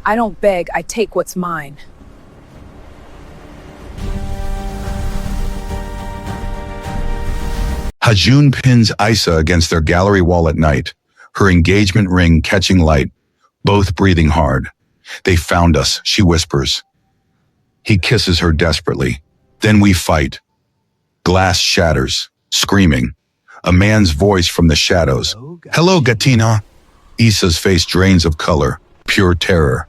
I don't beg, I take what's mine. Hajoon pins Isa against their gallery wall at night, her engagement ring catching light, both breathing hard. They found us, she whispers. He kisses her desperately. Then we fight. Glass shatters, screaming. A man's voice from the shadows. Hello, Gatina. Isa's face drains of color, pure terror.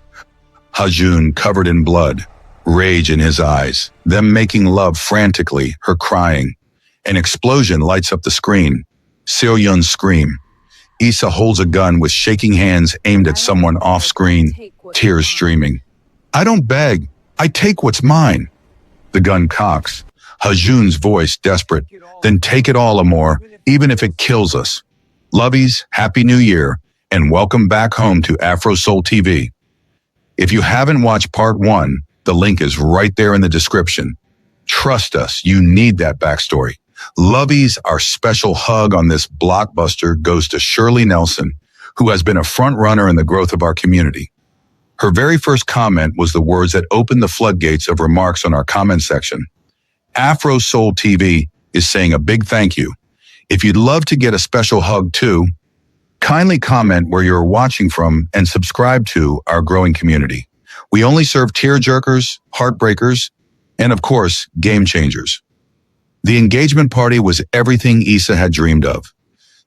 Hajoon covered in blood, rage in his eyes, them making love frantically, her crying. An explosion lights up the screen. Seo-yun's scream. Isa holds a gun with shaking hands aimed at someone off-screen, tears streaming. I don't beg, I take what's mine. The gun cocks. Hajoon's voice desperate. Then take it all, Amor, even if it kills us. Lovies, Happy New Year, and welcome back home to Afro-Seoul TV. If you haven't watched part 1, the link is right there in the description. Trust us, you need that backstory. Lovies, our special hug on this blockbuster goes to Shirley Nelson, who has been a front runner in the growth of our community. Her very first comment was the words that opened the floodgates of remarks on our comment section. Afro-Seoul TV is saying a big thank you. If you'd love to get a special hug too, kindly comment where you're watching from and subscribe to our growing community. We only serve tearjerkers, heartbreakers, and of course, game changers. The engagement party was everything Isa had dreamed of.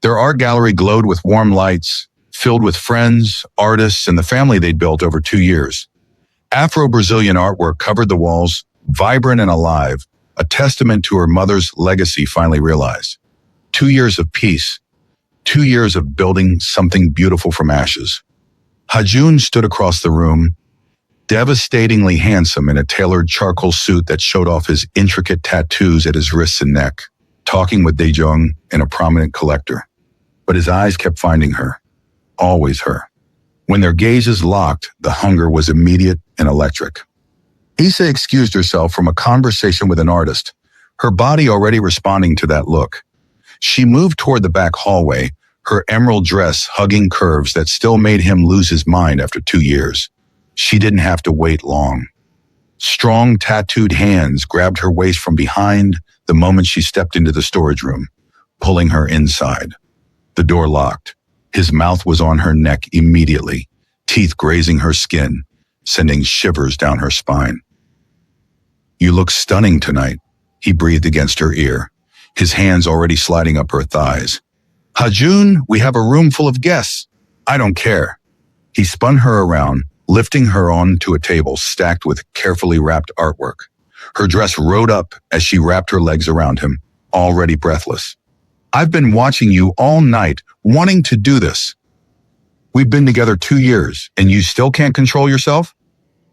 Their art gallery glowed with warm lights, filled with friends, artists, and the family they'd built over 2 years. Afro-Brazilian artwork covered the walls, vibrant and alive, a testament to her mother's legacy finally realized. 2 years of peace, 2 years of building something beautiful from ashes. Hajoon stood across the room, devastatingly handsome in a tailored charcoal suit that showed off his intricate tattoos at his wrists and neck, talking with Daejong and a prominent collector. But his eyes kept finding her, always her. When their gazes locked, the hunger was immediate and electric. Isa excused herself from a conversation with an artist, her body already responding to that look. She moved toward the back hallway, her emerald dress hugging curves that still made him lose his mind after 2 years. She didn't have to wait long. Strong, tattooed hands grabbed her waist from behind the moment she stepped into the storage room, pulling her inside. The door locked. His mouth was on her neck immediately, teeth grazing her skin, sending shivers down her spine. You look stunning tonight, he breathed against her ear, his hands already sliding up her thighs. Hajoon, we have a room full of guests. I don't care. He spun her around, lifting her onto a table stacked with carefully wrapped artwork. Her dress rode up as she wrapped her legs around him, already breathless. I've been watching you all night, wanting to do this. We've been together 2 years, and you still can't control yourself?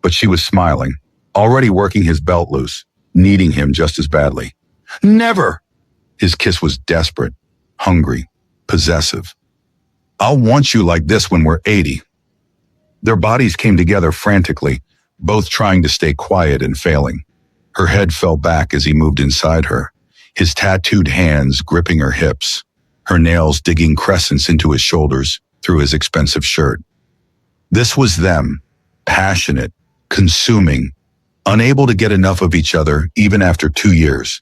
But she was smiling, already working his belt loose, needing him just as badly. Never! His kiss was desperate, hungry, possessive. I'll want you like this when we're 80. Their bodies came together frantically, both trying to stay quiet and failing. Her head fell back as he moved inside her, his tattooed hands gripping her hips, her nails digging crescents into his shoulders through his expensive shirt. This was them, passionate, consuming, unable to get enough of each other even after 2 years.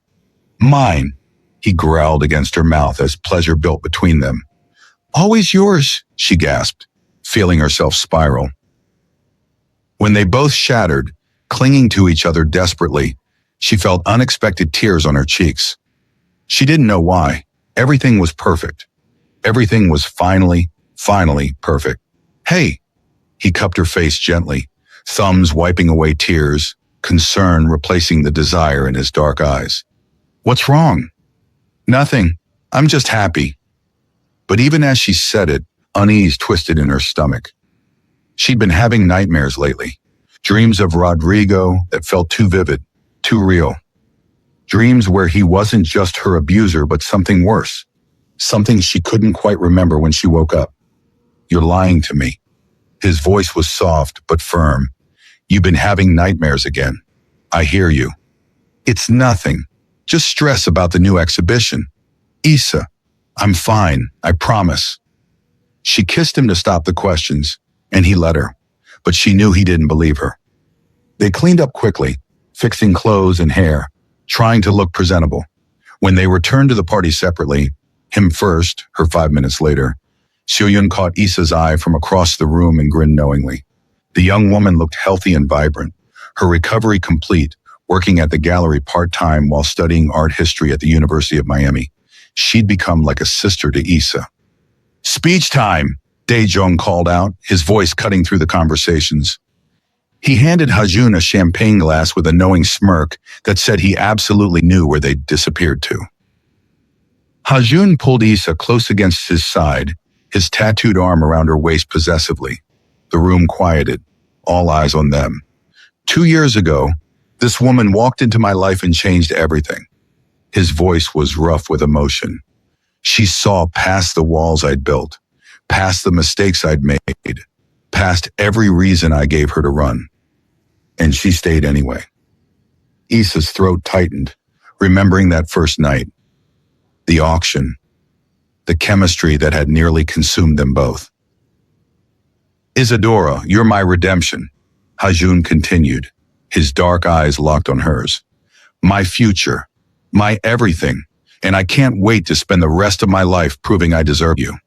Mine, he growled against her mouth as pleasure built between them. Always yours, she gasped, feeling herself spiral. When they both shattered, clinging to each other desperately, she felt unexpected tears on her cheeks. She didn't know why. Everything was perfect. Everything was finally perfect. Hey, he cupped her face gently, thumbs wiping away tears, concern replacing the desire in his dark eyes. What's wrong? Nothing. I'm just happy. But even as she said it, unease twisted in her stomach. She'd been having nightmares lately, dreams of Rodrigo that felt too vivid, too real. Dreams where he wasn't just her abuser, but something worse, something she couldn't quite remember when she woke up. You're lying to me. His voice was soft but firm. You've been having nightmares again. I hear you. It's nothing, just stress about the new exhibition. Isa, I'm fine, I promise. She kissed him to stop the questions, and he let her, but she knew he didn't believe her. They cleaned up quickly, fixing clothes and hair, trying to look presentable. When they returned to the party separately, him first, her 5 minutes later, Hajoon caught Issa's eye from across the room and grinned knowingly. The young woman looked healthy and vibrant, her recovery complete, working at the gallery part-time while studying art history at the University of Miami. She'd become like a sister to Issa. "Speech time," Dae-jung called out, his voice cutting through the conversations. He handed Hajoon a champagne glass with a knowing smirk that said he absolutely knew where they'd disappeared to. Hajoon pulled Issa close against his side, his tattooed arm around her waist possessively. The room quieted, all eyes on them. 2 years ago, this woman walked into my life and changed everything. His voice was rough with emotion. She saw past the walls I'd built, past the mistakes I'd made, past every reason I gave her to run. And she stayed anyway. Issa's throat tightened, remembering that first night. The auction. The chemistry that had nearly consumed them both. "Isadora, you're my redemption," Hajoon continued, his dark eyes locked on hers. "My future, my everything, and I can't wait to spend the rest of my life proving I deserve you."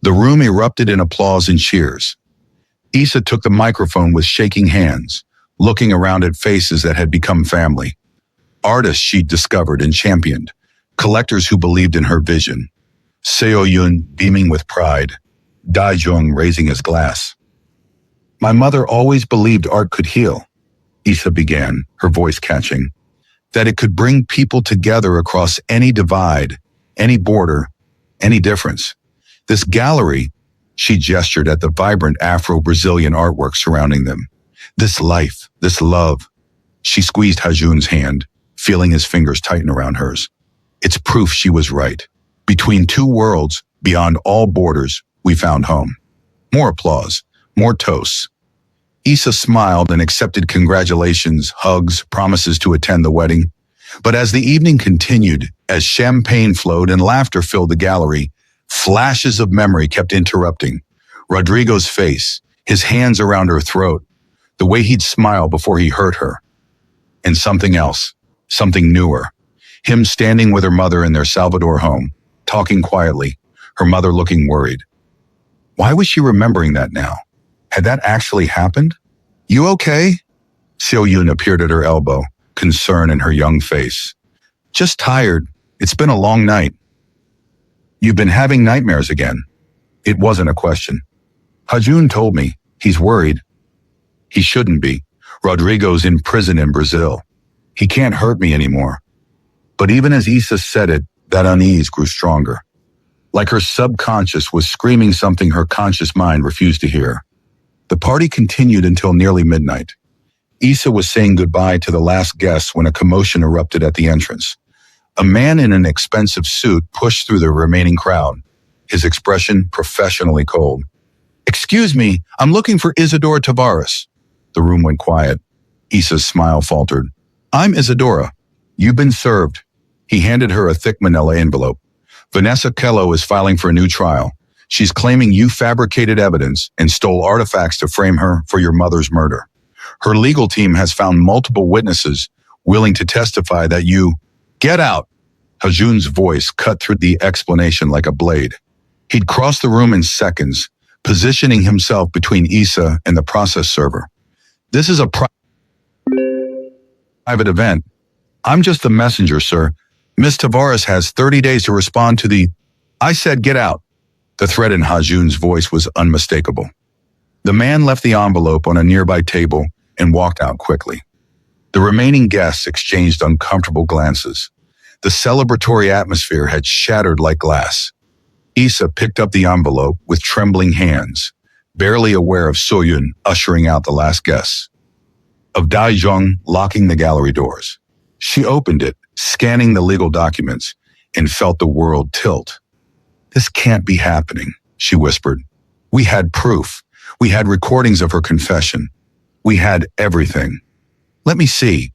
The room erupted in applause and cheers. Issa took the microphone with shaking hands, looking around at faces that had become family. Artists she'd discovered and championed, collectors who believed in her vision. Seo-yoon beaming with pride, Dae-jung raising his glass. "My mother always believed art could heal," Issa began, her voice catching, "that it could bring people together across any divide, any border, any difference. This gallery," she gestured at the vibrant Afro-Brazilian artwork surrounding them. "This life, this love." She squeezed Hajoon's hand, feeling his fingers tighten around hers. "It's proof she was right. Between two worlds, beyond all borders, we found home." More applause, more toasts. Issa smiled and accepted congratulations, hugs, promises to attend the wedding. But as the evening continued, as champagne flowed and laughter filled the gallery, flashes of memory kept interrupting. Rodrigo's face, his hands around her throat, the way he'd smile before he hurt her. And something else, something newer. Him standing with her mother in their Salvador home, talking quietly, her mother looking worried. Why was she remembering that now? Had that actually happened? "You okay?" Seo-yoon appeared at her elbow, concern in her young face. "Just tired. It's been a long night." "You've been having nightmares again." It wasn't a question. "Hajoon told me. He's worried." "He shouldn't be. Rodrigo's in prison in Brazil. He can't hurt me anymore." But even as Issa said it, that unease grew stronger. Like her subconscious was screaming something her conscious mind refused to hear. The party continued until nearly midnight. Issa was saying goodbye to the last guests when a commotion erupted at the entrance. A man in an expensive suit pushed through the remaining crowd, his expression professionally cold. "Excuse me, I'm looking for Isadora Tavares." The room went quiet. Issa's smile faltered. "I'm Isadora. You've been served." He handed her a thick manila envelope. "Vanessa Kello is filing for a new trial. She's claiming you fabricated evidence and stole artifacts to frame her for your mother's murder. Her legal team has found multiple witnesses willing to testify that you—" "Get out!" Hajoon's voice cut through the explanation like a blade. He'd crossed the room in seconds, positioning himself between Issa and the process server. "This is a private event. I'm just the messenger, sir. Miss Tavares has 30 days to respond to the—" "I said get out." The threat in Hajoon's voice was unmistakable. The man left the envelope on a nearby table and walked out quickly. The remaining guests exchanged uncomfortable glances. The celebratory atmosphere had shattered like glass. Issa picked up the envelope with trembling hands, barely aware of Seo-yoon ushering out the last guests, of Dae-jung locking the gallery doors. She opened it, scanning the legal documents, and felt the world tilt. "This can't be happening," she whispered. "We had proof. We had recordings of her confession. We had everything." "Let me see."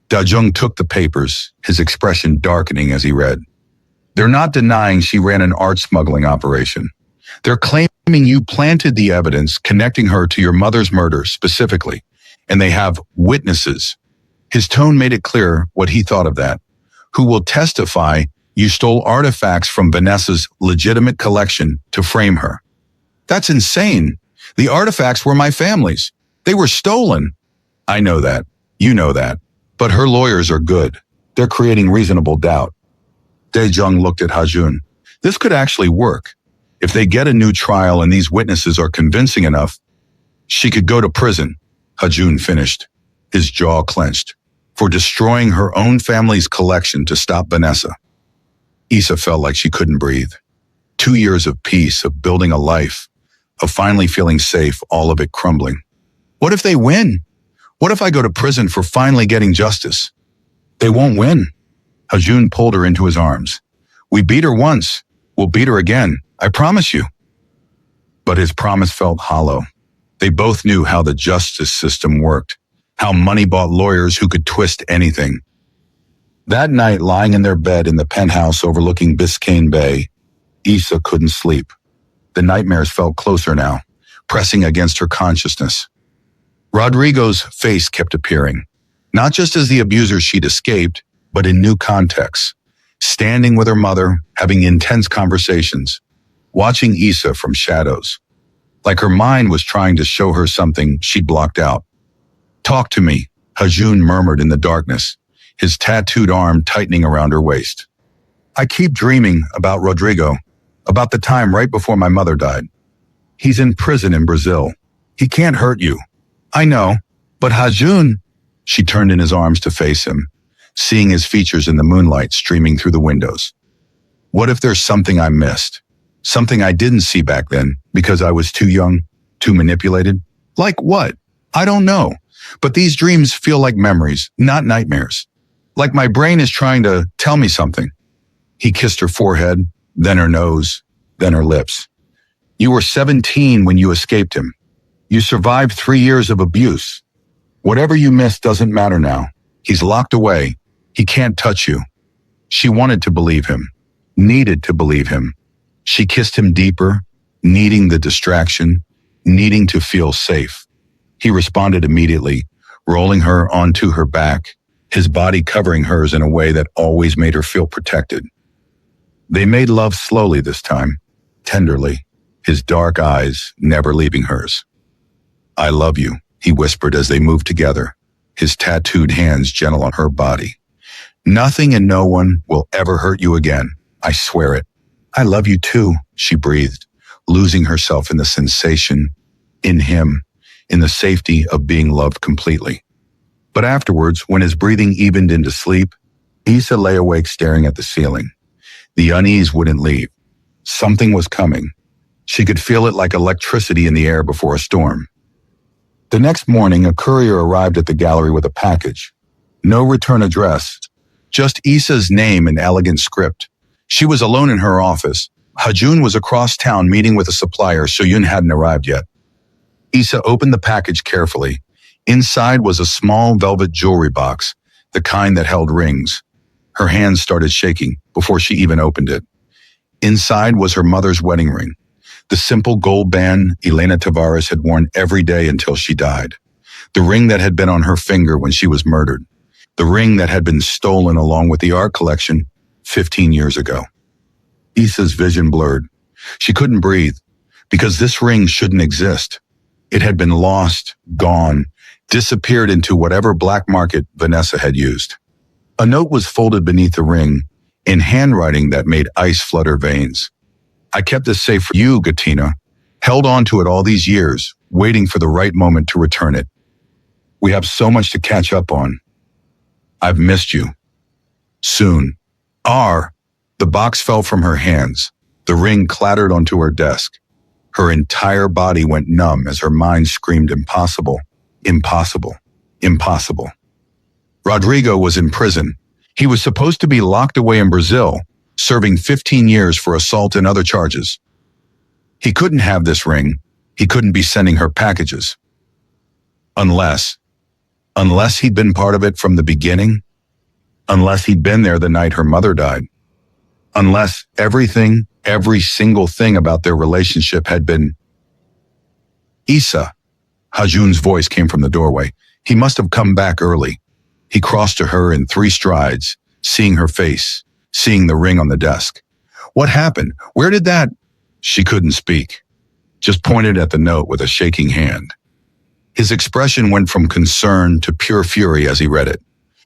Dae-jung took the papers, his expression darkening as he read. "They're not denying she ran an art smuggling operation. They're claiming you planted the evidence connecting her to your mother's murder specifically, and they have witnesses. His tone made it clear what he thought of that. Who will testify you stole artifacts from Vanessa's legitimate collection to frame her. That's insane. The artifacts were my family's. They were stolen. I know that. You know that. But her lawyers are good. They're creating reasonable doubt. Dae-jung looked at Hajoon. This could actually work. If they get a new trial and these witnesses are convincing enough, she could go to prison. Hajoon finished, his jaw clenched, for destroying her own family's collection to stop Vanessa. Issa felt like she couldn't breathe. 2 years of peace, of building a life, of finally feeling safe, all of it crumbling. What if they win? What if I go to prison for finally getting justice? They won't win. Hajoon pulled her into his arms. We beat her once. We'll beat her again. I promise you. But his promise felt hollow. They both knew how the justice system worked, how money bought lawyers who could twist anything. That night, lying in their bed in the penthouse overlooking Biscayne Bay, Issa couldn't sleep. The nightmares felt closer now, pressing against her consciousness. Rodrigo's face kept appearing, not just as the abuser she'd escaped, but in new contexts, standing with her mother, having intense conversations, watching Issa from shadows, like her mind was trying to show her something she'd blocked out. Talk to me, Hajoon murmured in the darkness, his tattooed arm tightening around her waist. I keep dreaming about Rodrigo, about the time right before my mother died. He's in prison in Brazil. He can't hurt you. I know, but Hajoon, she turned in his arms to face him, seeing his features in the moonlight streaming through the windows. What if there's something I missed? Something I didn't see back then because I was too young, too manipulated? Like what? I don't know. But these dreams feel like memories, not nightmares. Like my brain is trying to tell me something. He kissed her forehead, then her nose, then her lips. You were 17 when you escaped him. You survived 3 years of abuse. Whatever you missed doesn't matter now. He's locked away. He can't touch you. She wanted to believe him, needed to believe him. She kissed him deeper, needing the distraction, needing to feel safe. He responded immediately, rolling her onto her back, his body covering hers in a way that always made her feel protected. They made love slowly this time, tenderly, his dark eyes never leaving hers. I love you, he whispered as they moved together, his tattooed hands gentle on her body. Nothing and no one will ever hurt you again. I swear it. I love you too, she breathed, losing herself in the sensation, in him, in the safety of being loved completely. But afterwards, when his breathing evened into sleep, Issa lay awake staring at the ceiling. The unease wouldn't leave. Something was coming. She could feel it like electricity in the air before a storm. The next morning, a courier arrived at the gallery with a package. No return address, just Issa's name in elegant script. She was alone in her office. Hajoon was across town meeting with a supplier, so Yun hadn't arrived yet. Issa opened the package carefully. Inside was a small velvet jewelry box, the kind that held rings. Her hands started shaking before she even opened it. Inside was her mother's wedding ring, the simple gold band Elena Tavares had worn every day until she died. The ring that had been on her finger when she was murdered. The ring that had been stolen along with the art collection 15 years ago. Issa's vision blurred. She couldn't breathe because this ring shouldn't exist. It had been lost, gone, disappeared into whatever black market Vanessa had used. A note was folded beneath the ring in handwriting that made ice flood her veins. I kept this safe for you, Gatina. Held on to it all these years, waiting for the right moment to return it. We have so much to catch up on. I've missed you. Soon. The box fell from her hands. The ring clattered onto her desk. Her entire body went numb as her mind screamed impossible, impossible, impossible. Rodrigo was in prison. He was supposed to be locked away in Brazil, serving 15 years for assault and other charges. He couldn't have this ring. He couldn't be sending her packages. Unless he'd been part of it from the beginning. Unless he'd been there the night her mother died. Unless everything Every single thing about their relationship had been... Issa, Hajoon's voice came from the doorway. He must have come back early. He crossed to her in 3 strides, seeing her face, seeing the ring on the desk. What happened? Where did that... She couldn't speak, just pointed at the note with a shaking hand. His expression went from concern to pure fury as he read it.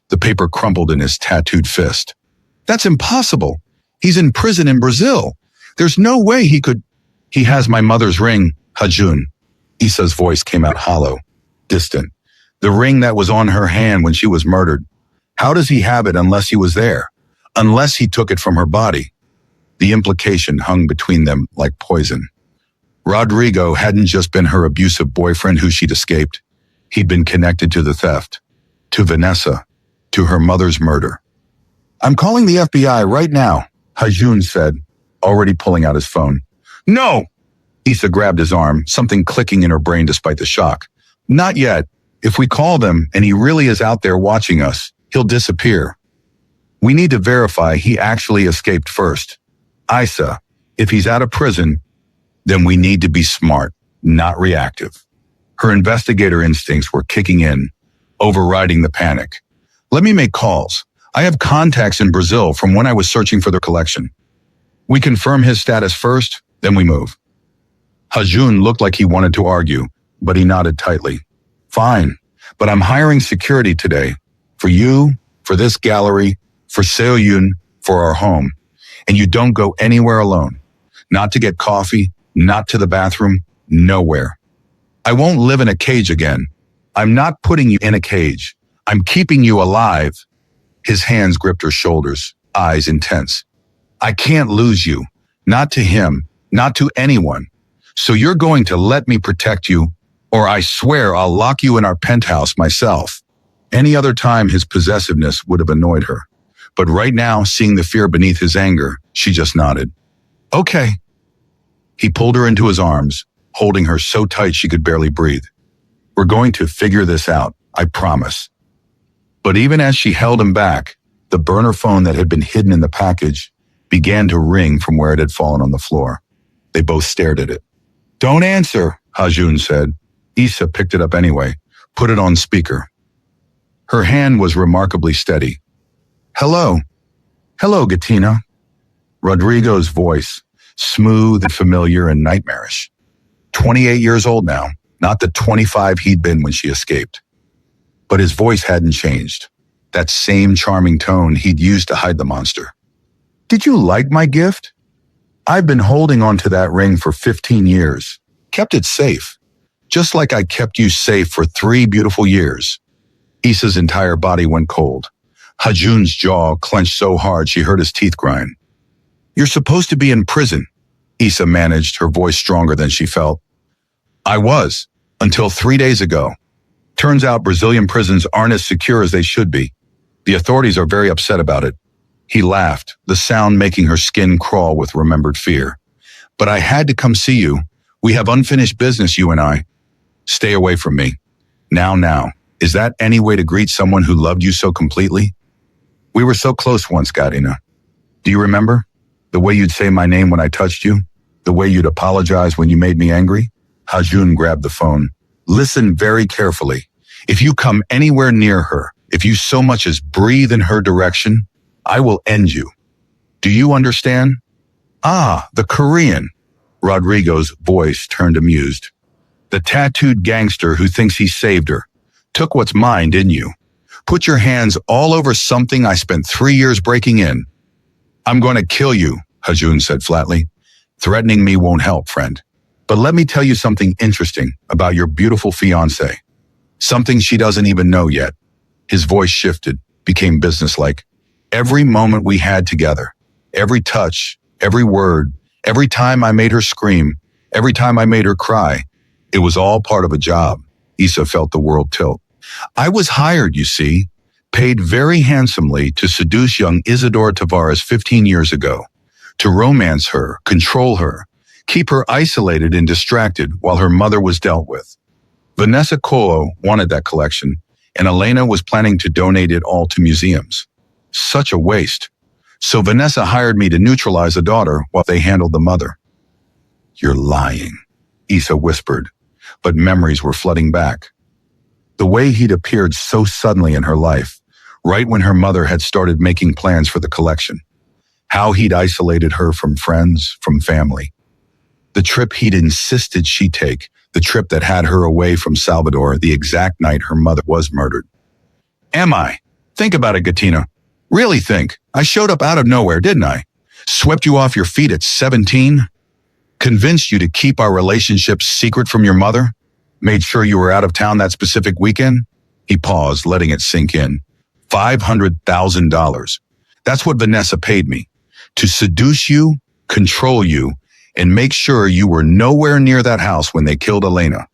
The paper crumpled in his tattooed fist. That's impossible. He's in prison in Brazil. There's no way he could... He has my mother's ring, Hajoon. Issa's voice came out hollow, distant. The ring that was on her hand when she was murdered. How does he have it unless he was there? Unless he took it from her body? The implication hung between them like poison. Rodrigo hadn't just been her abusive boyfriend who she'd escaped. He'd been connected to the theft, to Vanessa, to her mother's murder. I'm calling the FBI right now, Hajoon said, already pulling out his phone. No! Issa grabbed his arm, something clicking in her brain despite the shock. Not yet. If we call them and he really is out there watching us, he'll disappear. We need to verify he actually escaped first. Issa, if he's out of prison, then we need to be smart, not reactive. Her investigator instincts were kicking in, overriding the panic. Let me make calls. I have contacts in Brazil from when I was searching for their collection. We confirm his status first, then we move. Hajoon looked like he wanted to argue, but he nodded tightly. Fine, but I'm hiring security today. For you, for this gallery, for Seoul, for our home. And you don't go anywhere alone. Not to get coffee, not to the bathroom, nowhere. I won't live in a cage again. I'm not putting you in a cage. I'm keeping you alive. His hands gripped her shoulders, eyes intense. I can't lose you. Not to him, not to anyone. So you're going to let me protect you, or I swear I'll lock you in our penthouse myself. Any other time his possessiveness would have annoyed her. But right now, seeing the fear beneath his anger, she just nodded. Okay. He pulled her into his arms, holding her so tight she could barely breathe. We're going to figure this out, I promise. But even as she held him back, the burner phone that had been hidden in the package began to ring from where it had fallen on the floor. They both stared at it. Don't answer, Hajoon said. Issa picked it up anyway, put it on speaker. Her hand was remarkably steady. Hello. Hello, Gatina. Rodrigo's voice, smooth and familiar and nightmarish. 28 years old now, not the 25 he'd been when she escaped. But his voice hadn't changed. That same charming tone he'd used to hide the monster. Did you like my gift? I've been holding on to that ring for 15 years, kept it safe, just like I kept you safe for 3 beautiful years. Issa's entire body went cold. Hajoon's jaw clenched so hard she heard his teeth grind. You're supposed to be in prison, Issa managed, her voice stronger than she felt. I was, until 3 days ago. Turns out Brazilian prisons aren't as secure as they should be. The authorities are very upset about it. He laughed, the sound making her skin crawl with remembered fear. But I had to come see you. We have unfinished business, you and I. Stay away from me. Now. Is that any way to greet someone who loved you so completely? We were so close once, Gatina. Do you remember? The way you'd say my name when I touched you? The way you'd apologize when you made me angry? Hajoon grabbed the phone. Listen very carefully. If you come anywhere near her, if you so much as breathe in her direction, I will end you. Do you understand? Ah, the Korean. Rodrigo's voice turned amused. The tattooed gangster who thinks he saved her. Took what's mine, didn't you? Put your hands all over something I spent 3 years breaking in. I'm going to kill you, Hajoon said flatly. Threatening me won't help, friend. But let me tell you something interesting about your beautiful fiancé. Something she doesn't even know yet. His voice shifted, became businesslike. Every moment we had together, every touch, every word, every time I made her scream, every time I made her cry, it was all part of a job. Issa felt the world tilt. I was hired, you see, paid very handsomely to seduce young Isidora Tavares 15 years ago, to romance her, control her, keep her isolated and distracted while her mother was dealt with. Vanessa Colo wanted that collection, and Elena was planning to donate it all to museums. Such a waste. So Vanessa hired me to neutralize the daughter while they handled the mother. You're lying, Issa whispered, but memories were flooding back. The way he'd appeared so suddenly in her life, right when her mother had started making plans for the collection. How he'd isolated her from friends, from family. The trip he'd insisted she take, the trip that had her away from Salvador the exact night her mother was murdered. Am I? Think about it, Gatina. Really think. I showed up out of nowhere, didn't I? Swept you off your feet at 17? Convinced you to keep our relationship secret from your mother? Made sure you were out of town that specific weekend? He paused, letting it sink in. $500,000. That's what Vanessa paid me. To seduce you, control you, and make sure you were nowhere near that house when they killed Elena.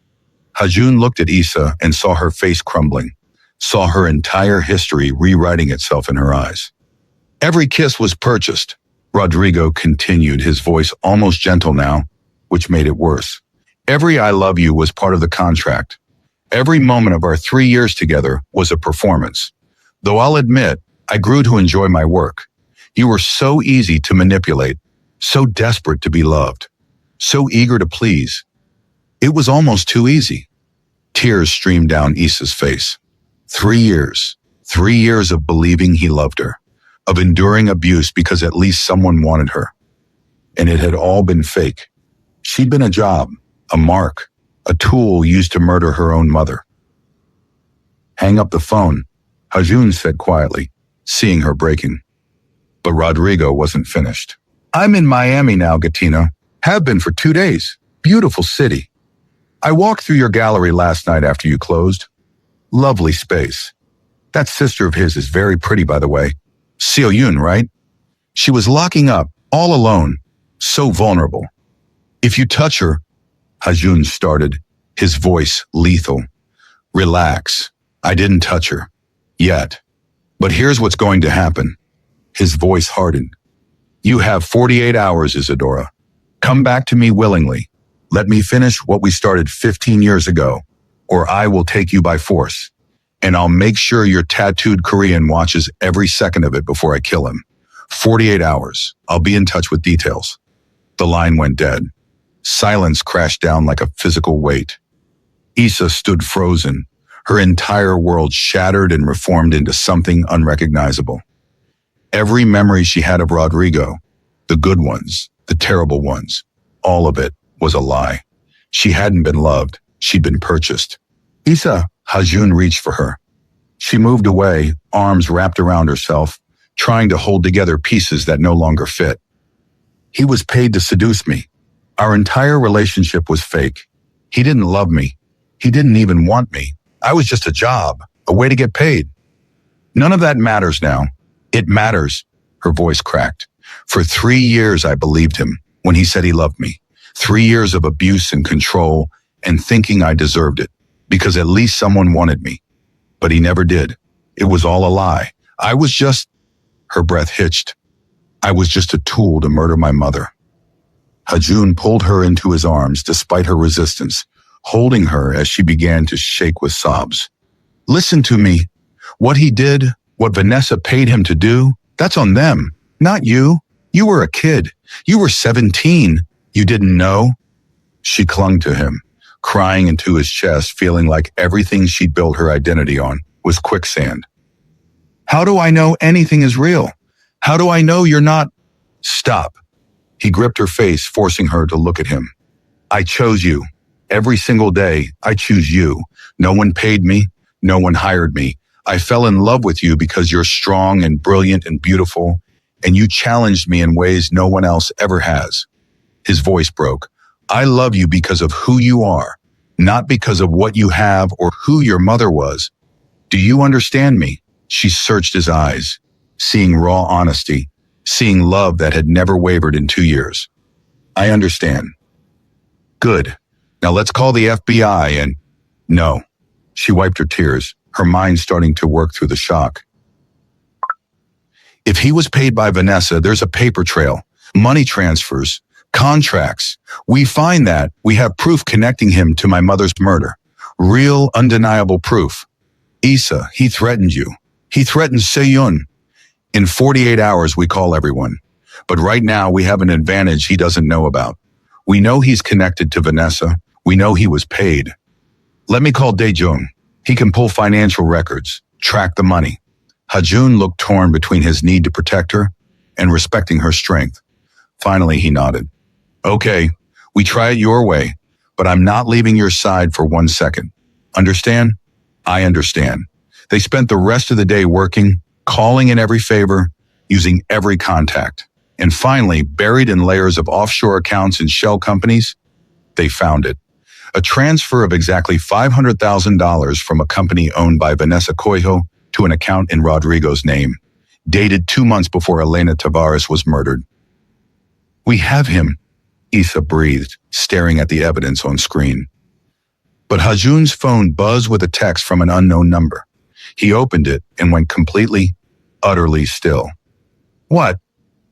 Hajoon looked at Issa and saw her face crumbling, saw her entire history rewriting itself in her eyes. Every kiss was purchased, Rodrigo continued, his voice almost gentle now, which made it worse. Every I love you was part of the contract. Every moment of our 3 years together was a performance. Though I'll admit, I grew to enjoy my work. You were so easy to manipulate, so desperate to be loved, so eager to please. It was almost too easy. Tears streamed down Issa's face. 3 years. 3 years of believing he loved her, of enduring abuse because at least someone wanted her. And it had all been fake. She'd been a job, a mark, a tool used to murder her own mother. Hang up the phone, Hajoon said quietly, seeing her breaking. But Rodrigo wasn't finished. I'm in Miami now, Gatina. Have been for 2 days. Beautiful city. I walked through your gallery last night after you closed. Lovely space. That sister of his is very pretty, by the way. Seoyun, right? She was locking up, all alone, so vulnerable. If you touch her, Hajoon started, his voice lethal. Relax. I didn't touch her. Yet. But here's what's going to happen. His voice hardened. You have 48 hours, Isadora. Come back to me willingly. Let me finish what we started 15 years ago, or I will take you by force. And I'll make sure your tattooed Korean watches every second of it before I kill him. 48 hours. I'll be in touch with details. The line went dead. Silence crashed down like a physical weight. Issa stood frozen, her entire world shattered and reformed into something unrecognizable. Every memory she had of Rodrigo, the good ones, the terrible ones, all of it was a lie. She hadn't been loved. She'd been purchased. Issa, Hajoon reached for her. She moved away, arms wrapped around herself, trying to hold together pieces that no longer fit. He was paid to seduce me. Our entire relationship was fake. He didn't love me. He didn't even want me. I was just a job, a way to get paid. None of that matters now. It matters, her voice cracked. For 3 years I believed him when he said he loved me. 3 years of abuse and control and thinking I deserved it because at least someone wanted me. But he never did. It was all a lie. I was just, her breath hitched. I was just a tool to murder my mother. Hajoon pulled her into his arms despite her resistance, holding her as she began to shake with sobs. Listen to me. What he did, what Vanessa paid him to do, that's on them, not you. You were a kid. You were 17. You didn't know. She clung to him, crying into his chest, feeling like everything she'd built her identity on was quicksand. How do I know anything is real? How do I know you're not? Stop. He gripped her face, forcing her to look at him. I chose you. Every single day, I choose you. No one paid me. No one hired me. I fell in love with you because you're strong and brilliant and beautiful, and you challenged me in ways no one else ever has. His voice broke. I love you because of who you are, not because of what you have or who your mother was. Do you understand me? She searched his eyes, seeing raw honesty, seeing love that had never wavered in 2 years. I understand. Good. Now let's call the FBI and... No. She wiped her tears, her mind starting to work through the shock. If he was paid by Vanessa, there's a paper trail, money transfers, contracts. We find that. We have proof connecting him to my mother's murder. Real, undeniable proof. Issa, he threatened you. He threatened Seoyun. In 48 hours, we call everyone. But right now, we have an advantage he doesn't know about. We know he's connected to Vanessa. We know he was paid. Let me call Hajoon. He can pull financial records, track the money. Hajoon looked torn between his need to protect her and respecting her strength. Finally, he nodded. Okay, we try it your way, but I'm not leaving your side for 1 second. Understand? I understand. They spent the rest of the day working, calling in every favor, using every contact. And finally, buried in layers of offshore accounts and shell companies, they found it. A transfer of exactly $500,000 from a company owned by Vanessa Coelho to an account in Rodrigo's name, dated 2 months before Elena Tavares was murdered. We have him, Issa breathed, staring at the evidence on screen. But Hajoon's phone buzzed with a text from an unknown number. He opened it and went completely, utterly still. What?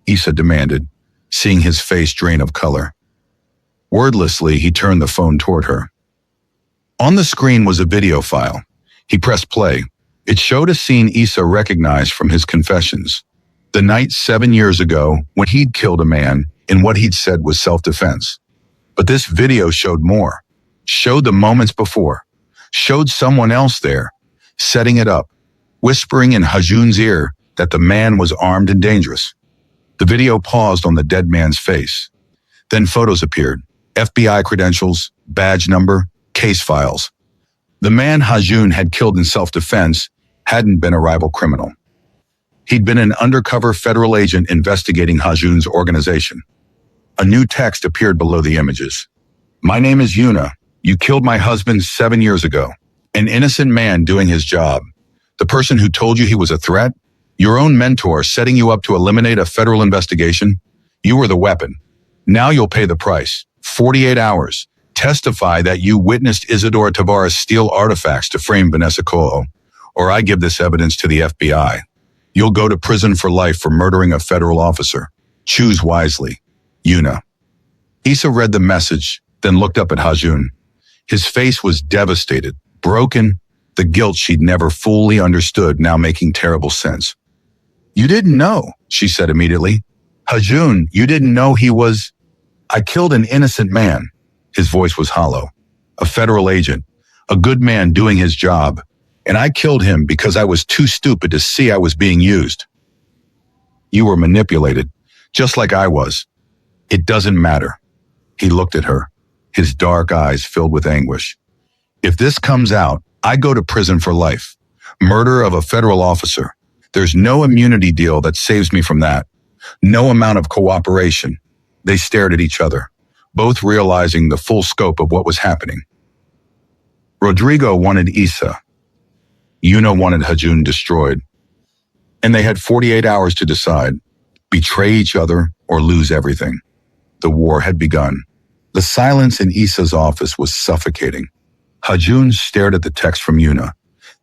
Issa demanded, seeing his face drain of color. Wordlessly, he turned the phone toward her. On the screen was a video file. He pressed play. It showed a scene Issa recognized from his confessions. The night 7 years ago when he'd killed a man in what he'd said was self-defense. But this video showed more. Showed the moments before. Showed someone else there, setting it up, whispering in Hajoon's ear that the man was armed and dangerous. The video paused on the dead man's face. Then photos appeared. FBI credentials, badge number, case files. The man Hajoon had killed in self-defense hadn't been a rival criminal. He'd been an undercover federal agent investigating Hajoon's organization. A new text appeared below the images. My name is Yuna. You killed my husband 7 years ago. An innocent man doing his job. The person who told you he was a threat? Your own mentor setting you up to eliminate a federal investigation? You were the weapon. Now you'll pay the price. 48 hours. Testify that you witnessed Isidora Tavares steal artifacts to frame Vanessa Coelho, or I give this evidence to the FBI. You'll go to prison for life for murdering a federal officer. Choose wisely. Yuna. Issa read the message, then looked up at Hajoon. His face was devastated, broken, the guilt she'd never fully understood now making terrible sense. You didn't know, she said immediately. Hajoon, you didn't know he was... I killed an innocent man. His voice was hollow. A federal agent, a good man doing his job. And I killed him because I was too stupid to see I was being used. You were manipulated, just like I was. It doesn't matter. He looked at her, his dark eyes filled with anguish. If this comes out, I go to prison for life. Murder of a federal officer. There's no immunity deal that saves me from that. No amount of cooperation. They stared at each other, both realizing the full scope of what was happening. Rodrigo wanted Issa. Yuna wanted Hajoon destroyed. And they had 48 hours to decide, betray each other or lose everything. The war had begun. The silence in Issa's office was suffocating. Hajoon stared at the text from Yuna,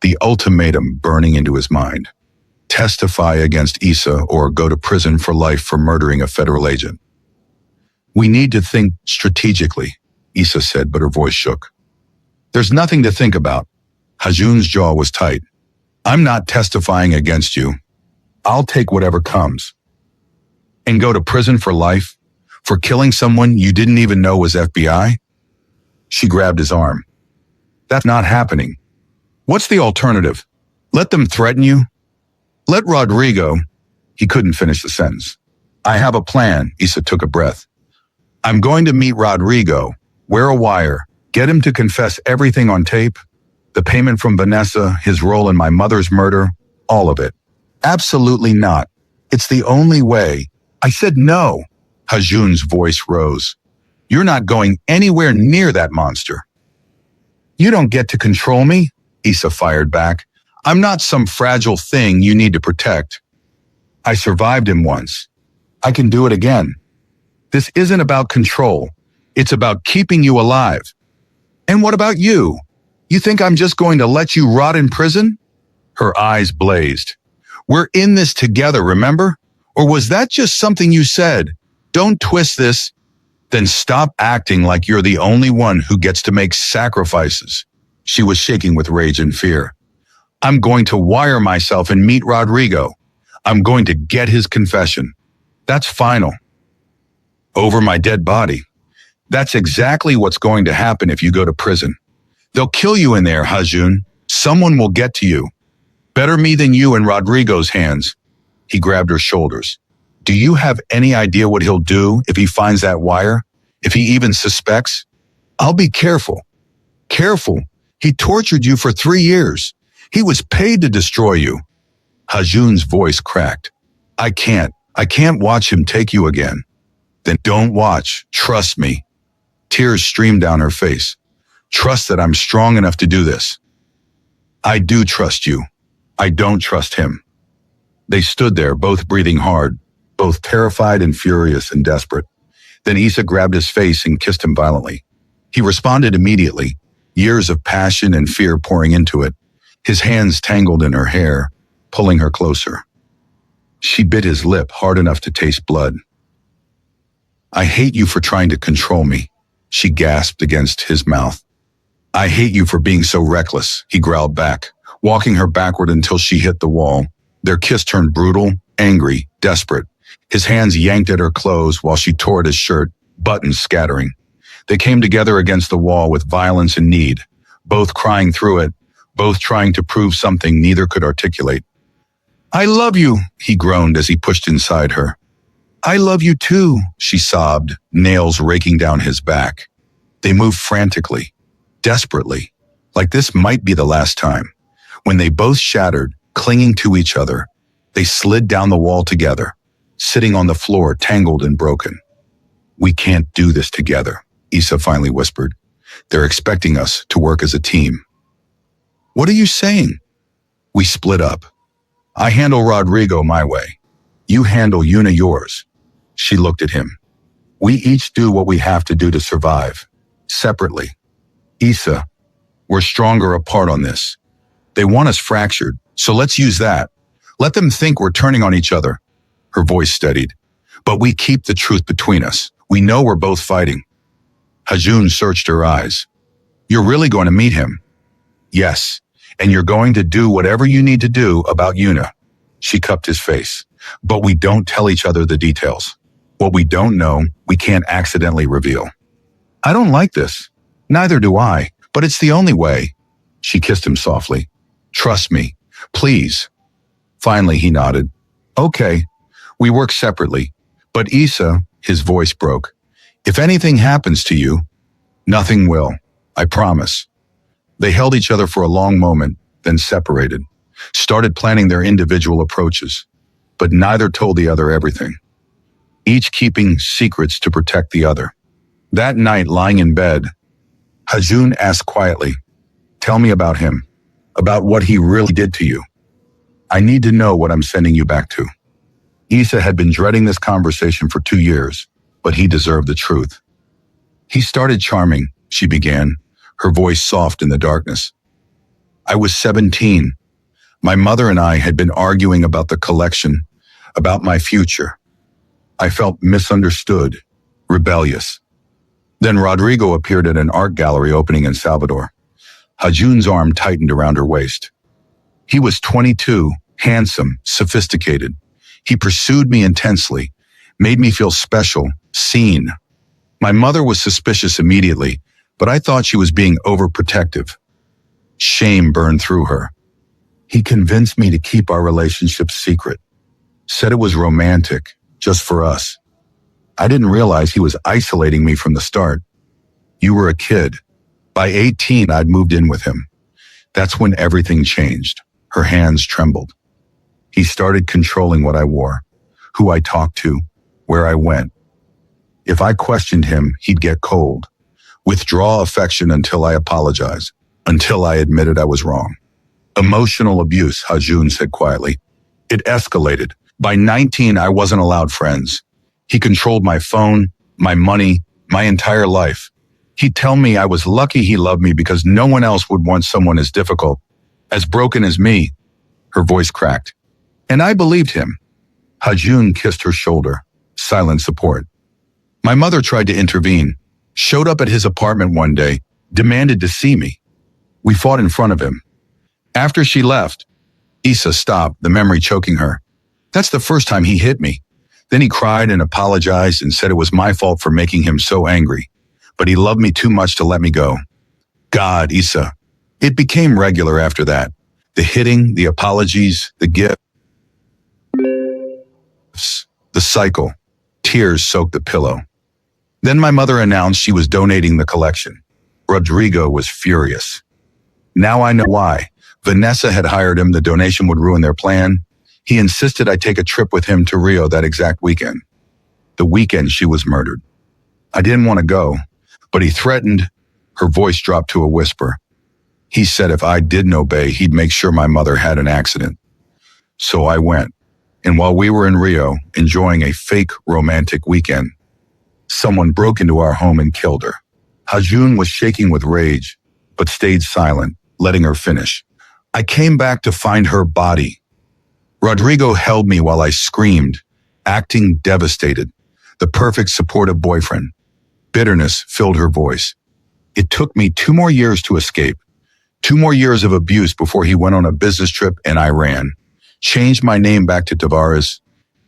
the ultimatum burning into his mind. Testify against Issa or go to prison for life for murdering a federal agent. We need to think strategically, Issa said, but her voice shook. There's nothing to think about. Hajoon's jaw was tight. I'm not testifying against you. I'll take whatever comes. And go to prison for life? For killing someone you didn't even know was FBI? She grabbed his arm. That's not happening. What's the alternative? Let them threaten you? Let Rodrigo... He couldn't finish the sentence. I have a plan, Issa took a breath. I'm going to meet Rodrigo, wear a wire, get him to confess everything on tape, the payment from Vanessa, his role in my mother's murder, all of it. Absolutely not. It's the only way. I said no. Hajoon's voice rose. You're not going anywhere near that monster. You don't get to control me, Issa fired back. I'm not some fragile thing you need to protect. I survived him once. I can do it again. This isn't about control. It's about keeping you alive. And what about you? You think I'm just going to let you rot in prison? Her eyes blazed. We're in this together, remember? Or was that just something you said? Don't twist this. Then stop acting like you're the only one who gets to make sacrifices. She was shaking with rage and fear. I'm going to wire myself and meet Rodrigo. I'm going to get his confession. That's final. Over my dead body. That's exactly what's going to happen if you go to prison. They'll kill you in there, Hajoon. Someone will get to you. Better me than you in Rodrigo's hands. He grabbed her shoulders. Do you have any idea what he'll do if he finds that wire? If he even suspects? I'll be careful. Careful. He tortured you for 3 years. He was paid to destroy you. Hajoon's voice cracked. I can't watch him take you again. Then don't watch. Trust me. Tears streamed down her face. Trust that I'm strong enough to do this. I do trust you. I don't trust him. They stood there, both breathing hard, both terrified and furious and desperate. Then Issa grabbed his face and kissed him violently. He responded immediately, years of passion and fear pouring into it. His hands tangled in her hair, pulling her closer. She bit his lip hard enough to taste blood. I hate you for trying to control me, she gasped against his mouth. I hate you for being so reckless, he growled back, walking her backward until she hit the wall. Their kiss turned brutal, angry, desperate. His hands yanked at her clothes while she tore at his shirt, buttons scattering. They came together against the wall with violence and need, both crying through it, both trying to prove something neither could articulate. I love you, he groaned as he pushed inside her. I love you too, she sobbed, nails raking down his back. They moved frantically, desperately, like this might be the last time. When they both shattered, clinging to each other, they slid down the wall together, sitting on the floor tangled and broken. We can't do this together, Issa finally whispered. They're expecting us to work as a team. What are you saying? We split up. I handle Rodrigo my way. You handle Una yours. She looked at him. We each do what we have to do to survive, separately. Issa, we're stronger apart on this. They want us fractured, so let's use that. Let them think we're turning on each other. Her voice steadied. But we keep the truth between us. We know we're both fighting. Hajoon searched her eyes. You're really going to meet him? Yes, and you're going to do whatever you need to do about Una. She cupped his face. But we don't tell each other the details. What we don't know, we can't accidentally reveal. I don't like this. Neither do I, but it's the only way. She kissed him softly. Trust me, please. Finally, he nodded. Okay, we work separately. But Issa, his voice broke. If anything happens to you, nothing will. I promise. They held each other for a long moment, then separated, started planning their individual approaches, but neither told the other everything, each keeping secrets to protect the other. That night, lying in bed, Hajoon asked quietly, Tell me about him, about what he really did to you. I need to know what I'm sending you back to. Issa had been dreading this conversation for 2 years, but he deserved the truth. He started charming, she began, her voice soft in the darkness. I was 17. My mother and I had been arguing about the collection, about my future. I felt misunderstood, rebellious. Then Rodrigo appeared at an art gallery opening in Salvador. Hajoon's arm tightened around her waist. He was 22, handsome, sophisticated. He pursued me intensely, made me feel special, seen. My mother was suspicious immediately, but I thought she was being overprotective. Shame burned through her. He convinced me to keep our relationship secret. Said it was romantic, just for us. I didn't realize he was isolating me from the start. You were a kid. By 18, I'd moved in with him. That's when everything changed. Her hands trembled. He started controlling what I wore, who I talked to, where I went. If I questioned him, he'd get cold, withdraw affection until I apologized, until I admitted I was wrong. Emotional abuse, Hajoon said quietly. It escalated. By 19, I wasn't allowed friends. He controlled my phone, my money, my entire life. He'd tell me I was lucky he loved me because no one else would want someone as difficult, as broken as me. Her voice cracked. And I believed him. Hajoon kissed her shoulder, silent support. My mother tried to intervene, showed up at his apartment one day, demanded to see me. We fought in front of him. After she left, Issa stopped, the memory choking her. That's the first time he hit me. Then he cried and apologized and said it was my fault for making him so angry. But he loved me too much to let me go. God, Issa. It became regular after that. The hitting, the apologies, the gifts, the cycle. Tears soaked the pillow. Then my mother announced she was donating the collection. Rodrigo was furious. Now I know why. Vanessa had hired him. The donation would ruin their plan. He insisted I take a trip with him to Rio that exact weekend. The weekend she was murdered. I didn't want to go, but he threatened. Her voice dropped to a whisper. He said if I didn't obey, he'd make sure my mother had an accident. So I went. And while we were in Rio, enjoying a fake romantic weekend, someone broke into our home and killed her. Hajoon was shaking with rage, but stayed silent, letting her finish. I came back to find her body. Rodrigo held me while I screamed, acting devastated, the perfect supportive boyfriend. Bitterness filled her voice. It took me 2 more years to escape, 2 more years of abuse before he went on a business trip and I ran. Changed my name back to Tavares,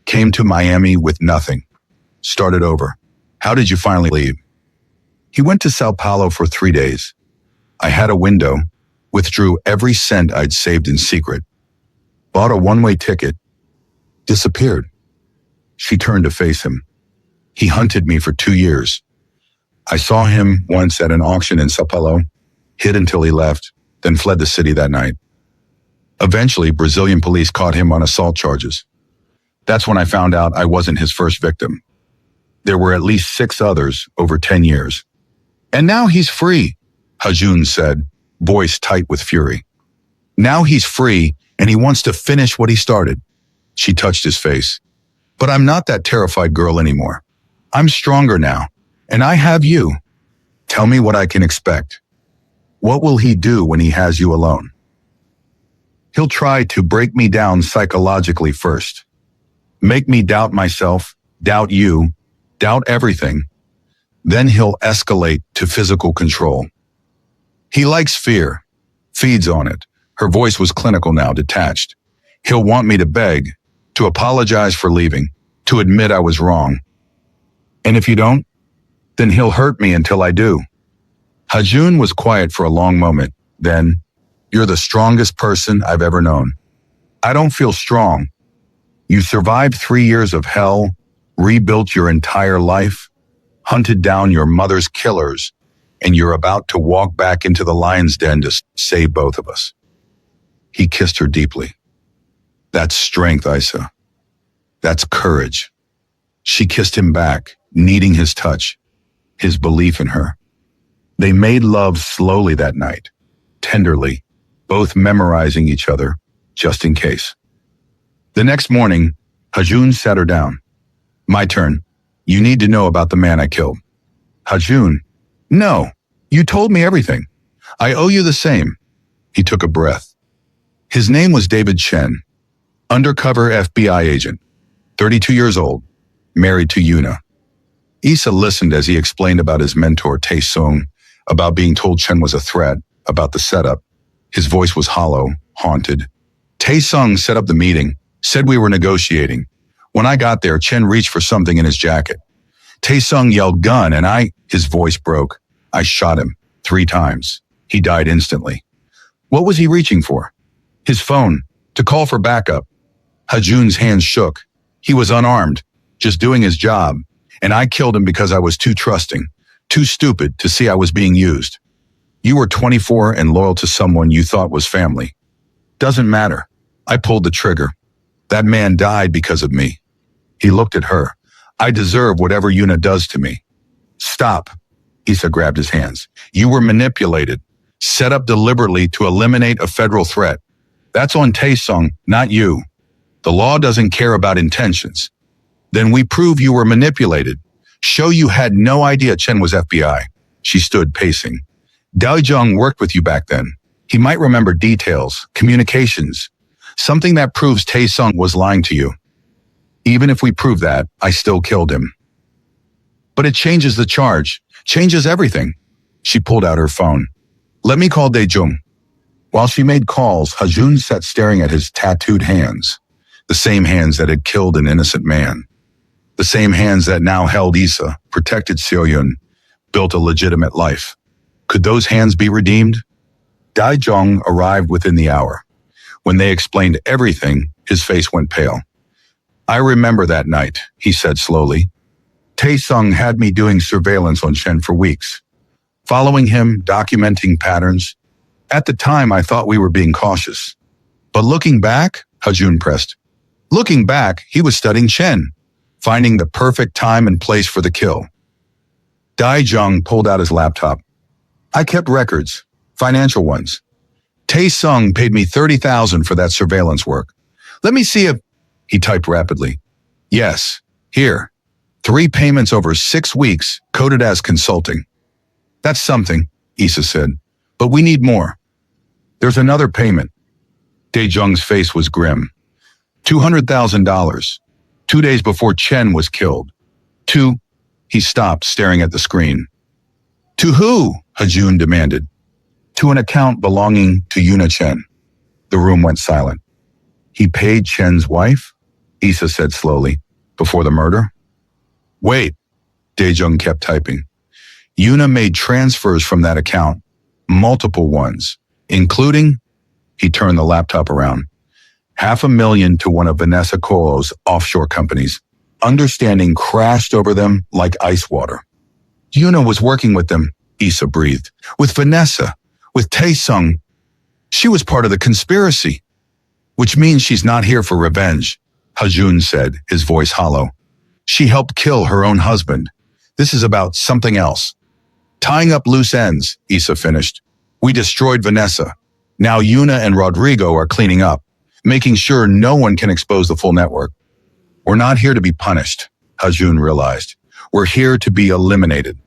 came to Miami with nothing. Started over. How did you finally leave? He went to Sao Paulo for 3 days. I had a window, withdrew every cent I'd saved in secret, bought a one-way ticket, disappeared. She turned to face him. He hunted me for 2 years. I saw him once at an auction in Sao Paulo, hid until he left, then fled the city that night. Eventually, Brazilian police caught him on assault charges. That's when I found out I wasn't his first victim. There were at least 6 others over 10 years. And now he's free, Hajoon said, voice tight with fury. Now he's free and he wants to finish what he started. She touched his face. But I'm not that terrified girl anymore. I'm stronger now, and I have you. Tell me what I can expect. What will he do when he has you alone? He'll try to break me down psychologically first. Make me doubt myself, doubt you, doubt everything. Then he'll escalate to physical control. He likes fear, feeds on it. Her voice was clinical now, detached. He'll want me to beg, to apologize for leaving, to admit I was wrong. And if you don't, then he'll hurt me until I do. Hajoon was quiet for a long moment. Then, you're the strongest person I've ever known. I don't feel strong. You survived 3 years of hell, rebuilt your entire life, hunted down your mother's killers, and you're about to walk back into the lion's den to save both of us. He kissed her deeply. That's strength, Issa. That's courage. She kissed him back, needing his touch, his belief in her. They made love slowly that night, tenderly, both memorizing each other, just in case. The next morning, Hajoon sat her down. My turn. You need to know about the man I killed. Hajoon. No, you told me everything. I owe you the same. He took a breath. His name was David Chen, undercover FBI agent, 32 years old, married to Yuna. Issa listened as he explained about his mentor, Tae-sung, about being told Chen was a threat, about the setup. His voice was hollow, haunted. Tae-sung set up the meeting, said we were negotiating. When I got there, Chen reached for something in his jacket. Tae-sung yelled gun and his voice broke. I shot him 3 times. He died instantly. What was he reaching for? His phone, to call for backup. Hajoon's hands shook. He was unarmed, just doing his job. And I killed him because I was too trusting, too stupid to see I was being used. You were 24 and loyal to someone you thought was family. Doesn't matter. I pulled the trigger. That man died because of me. He looked at her. I deserve whatever Yuna does to me. Stop. Issa grabbed his hands. You were manipulated, set up deliberately to eliminate a federal threat. That's on Tae-sung, not you. The law doesn't care about intentions. Then we prove you were manipulated. Show you had no idea Chen was FBI. She stood pacing. Dae-jung worked with you back then. He might remember details, communications, something that proves Tae-sung was lying to you. Even if we prove that, I still killed him. But it changes the charge, changes everything. She pulled out her phone. Let me call Dae-jung. While she made calls, Hajoon sat staring at his tattooed hands. The same hands that had killed an innocent man. The same hands that now held Issa, protected Seoyun, built a legitimate life. Could those hands be redeemed? Dae-jung arrived within the hour. When they explained everything, his face went pale. I remember that night, he said slowly. Tae-sung had me doing surveillance on Chen for weeks. Following him, documenting patterns. At the time, I thought we were being cautious. But looking back, Hajoon pressed. Looking back, he was studying Chen, finding the perfect time and place for the kill. Dae-jung pulled out his laptop. I kept records, financial ones. Tae-sung paid me $30,000 for that surveillance work. Let me see if... He typed rapidly. Yes, here. 3 payments over 6 weeks, coded as consulting. That's something, Issa said, but we need more. There's another payment. Dae-jung's face was grim. $200,000, 2 days before Chen was killed. He stopped, staring at the screen. To who? Hajoon demanded. To an account belonging to Yuna Chen. The room went silent. He paid Chen's wife? Issa said slowly. Before the murder? Wait, Dae-jung kept typing. Yuna made transfers from that account, multiple ones, including, he turned the laptop around, $500,000 to one of Vanessa Ko's offshore companies. Understanding crashed over them like ice water. Yuna was working with them, Issa breathed. With Vanessa, with Tae-sung. She was part of the conspiracy. Which means she's not here for revenge, Hajoon said, his voice hollow. She helped kill her own husband. This is about something else. Tying up loose ends, Issa finished. We destroyed Vanessa. Now Yuna and Rodrigo are cleaning up, making sure no one can expose the full network. We're not here to be punished, Hajoon realized. We're here to be eliminated.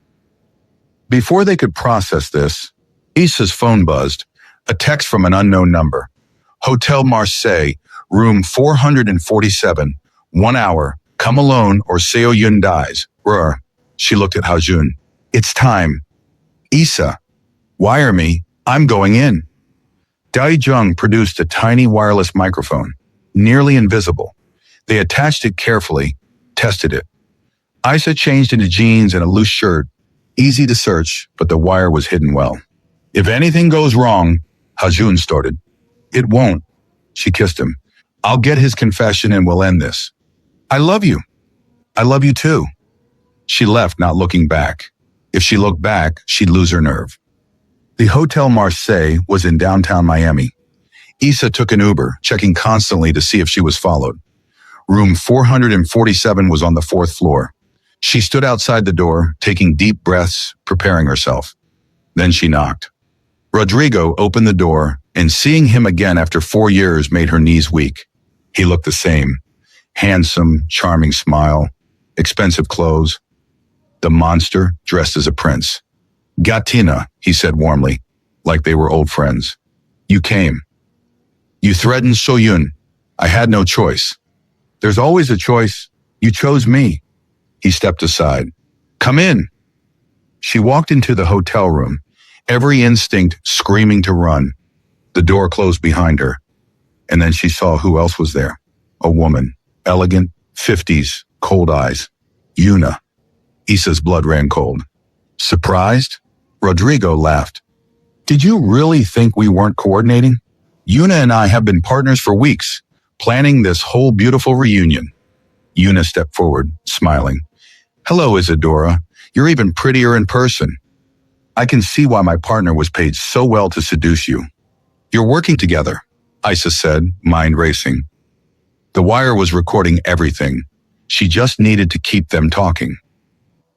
Before they could process this, Issa's phone buzzed, a text from an unknown number. Hotel Marseille, room 447, 1 hour, come alone or Seoyun dies. Rur. She looked at Hajoon. It's time. Issa, wire me, I'm going in. Dae-jung produced a tiny wireless microphone, nearly invisible. They attached it carefully, tested it. Issa changed into jeans and a loose shirt, easy to search, but the wire was hidden well. If anything goes wrong, Hajoon started. It won't. She kissed him. I'll get his confession and we'll end this. I love you. I love you too. She left, not looking back. If she looked back, she'd lose her nerve. The Hotel Marseille was in downtown Miami. Issa took an Uber, checking constantly to see if she was followed. Room 447 was on the 4th floor. She stood outside the door, taking deep breaths, preparing herself. Then she knocked. Rodrigo opened the door, and seeing him again after 4 years made her knees weak. He looked the same. Handsome, charming smile, expensive clothes. The monster dressed as a prince. Gatina, he said warmly, like they were old friends. You came. You threatened Seoyun. I had no choice. There's always a choice. You chose me. He stepped aside. Come in. She walked into the hotel room, every instinct screaming to run. The door closed behind her. And then she saw who else was there. A woman, elegant, 50s, cold eyes. Yuna. Issa's blood ran cold. Surprised? Rodrigo laughed. Did you really think we weren't coordinating? Yuna and I have been partners for weeks, planning this whole beautiful reunion. Yuna stepped forward, smiling. Hello, Isadora. You're even prettier in person. I can see why my partner was paid so well to seduce you. You're working together, Issa said, mind racing. The wire was recording everything. She just needed to keep them talking.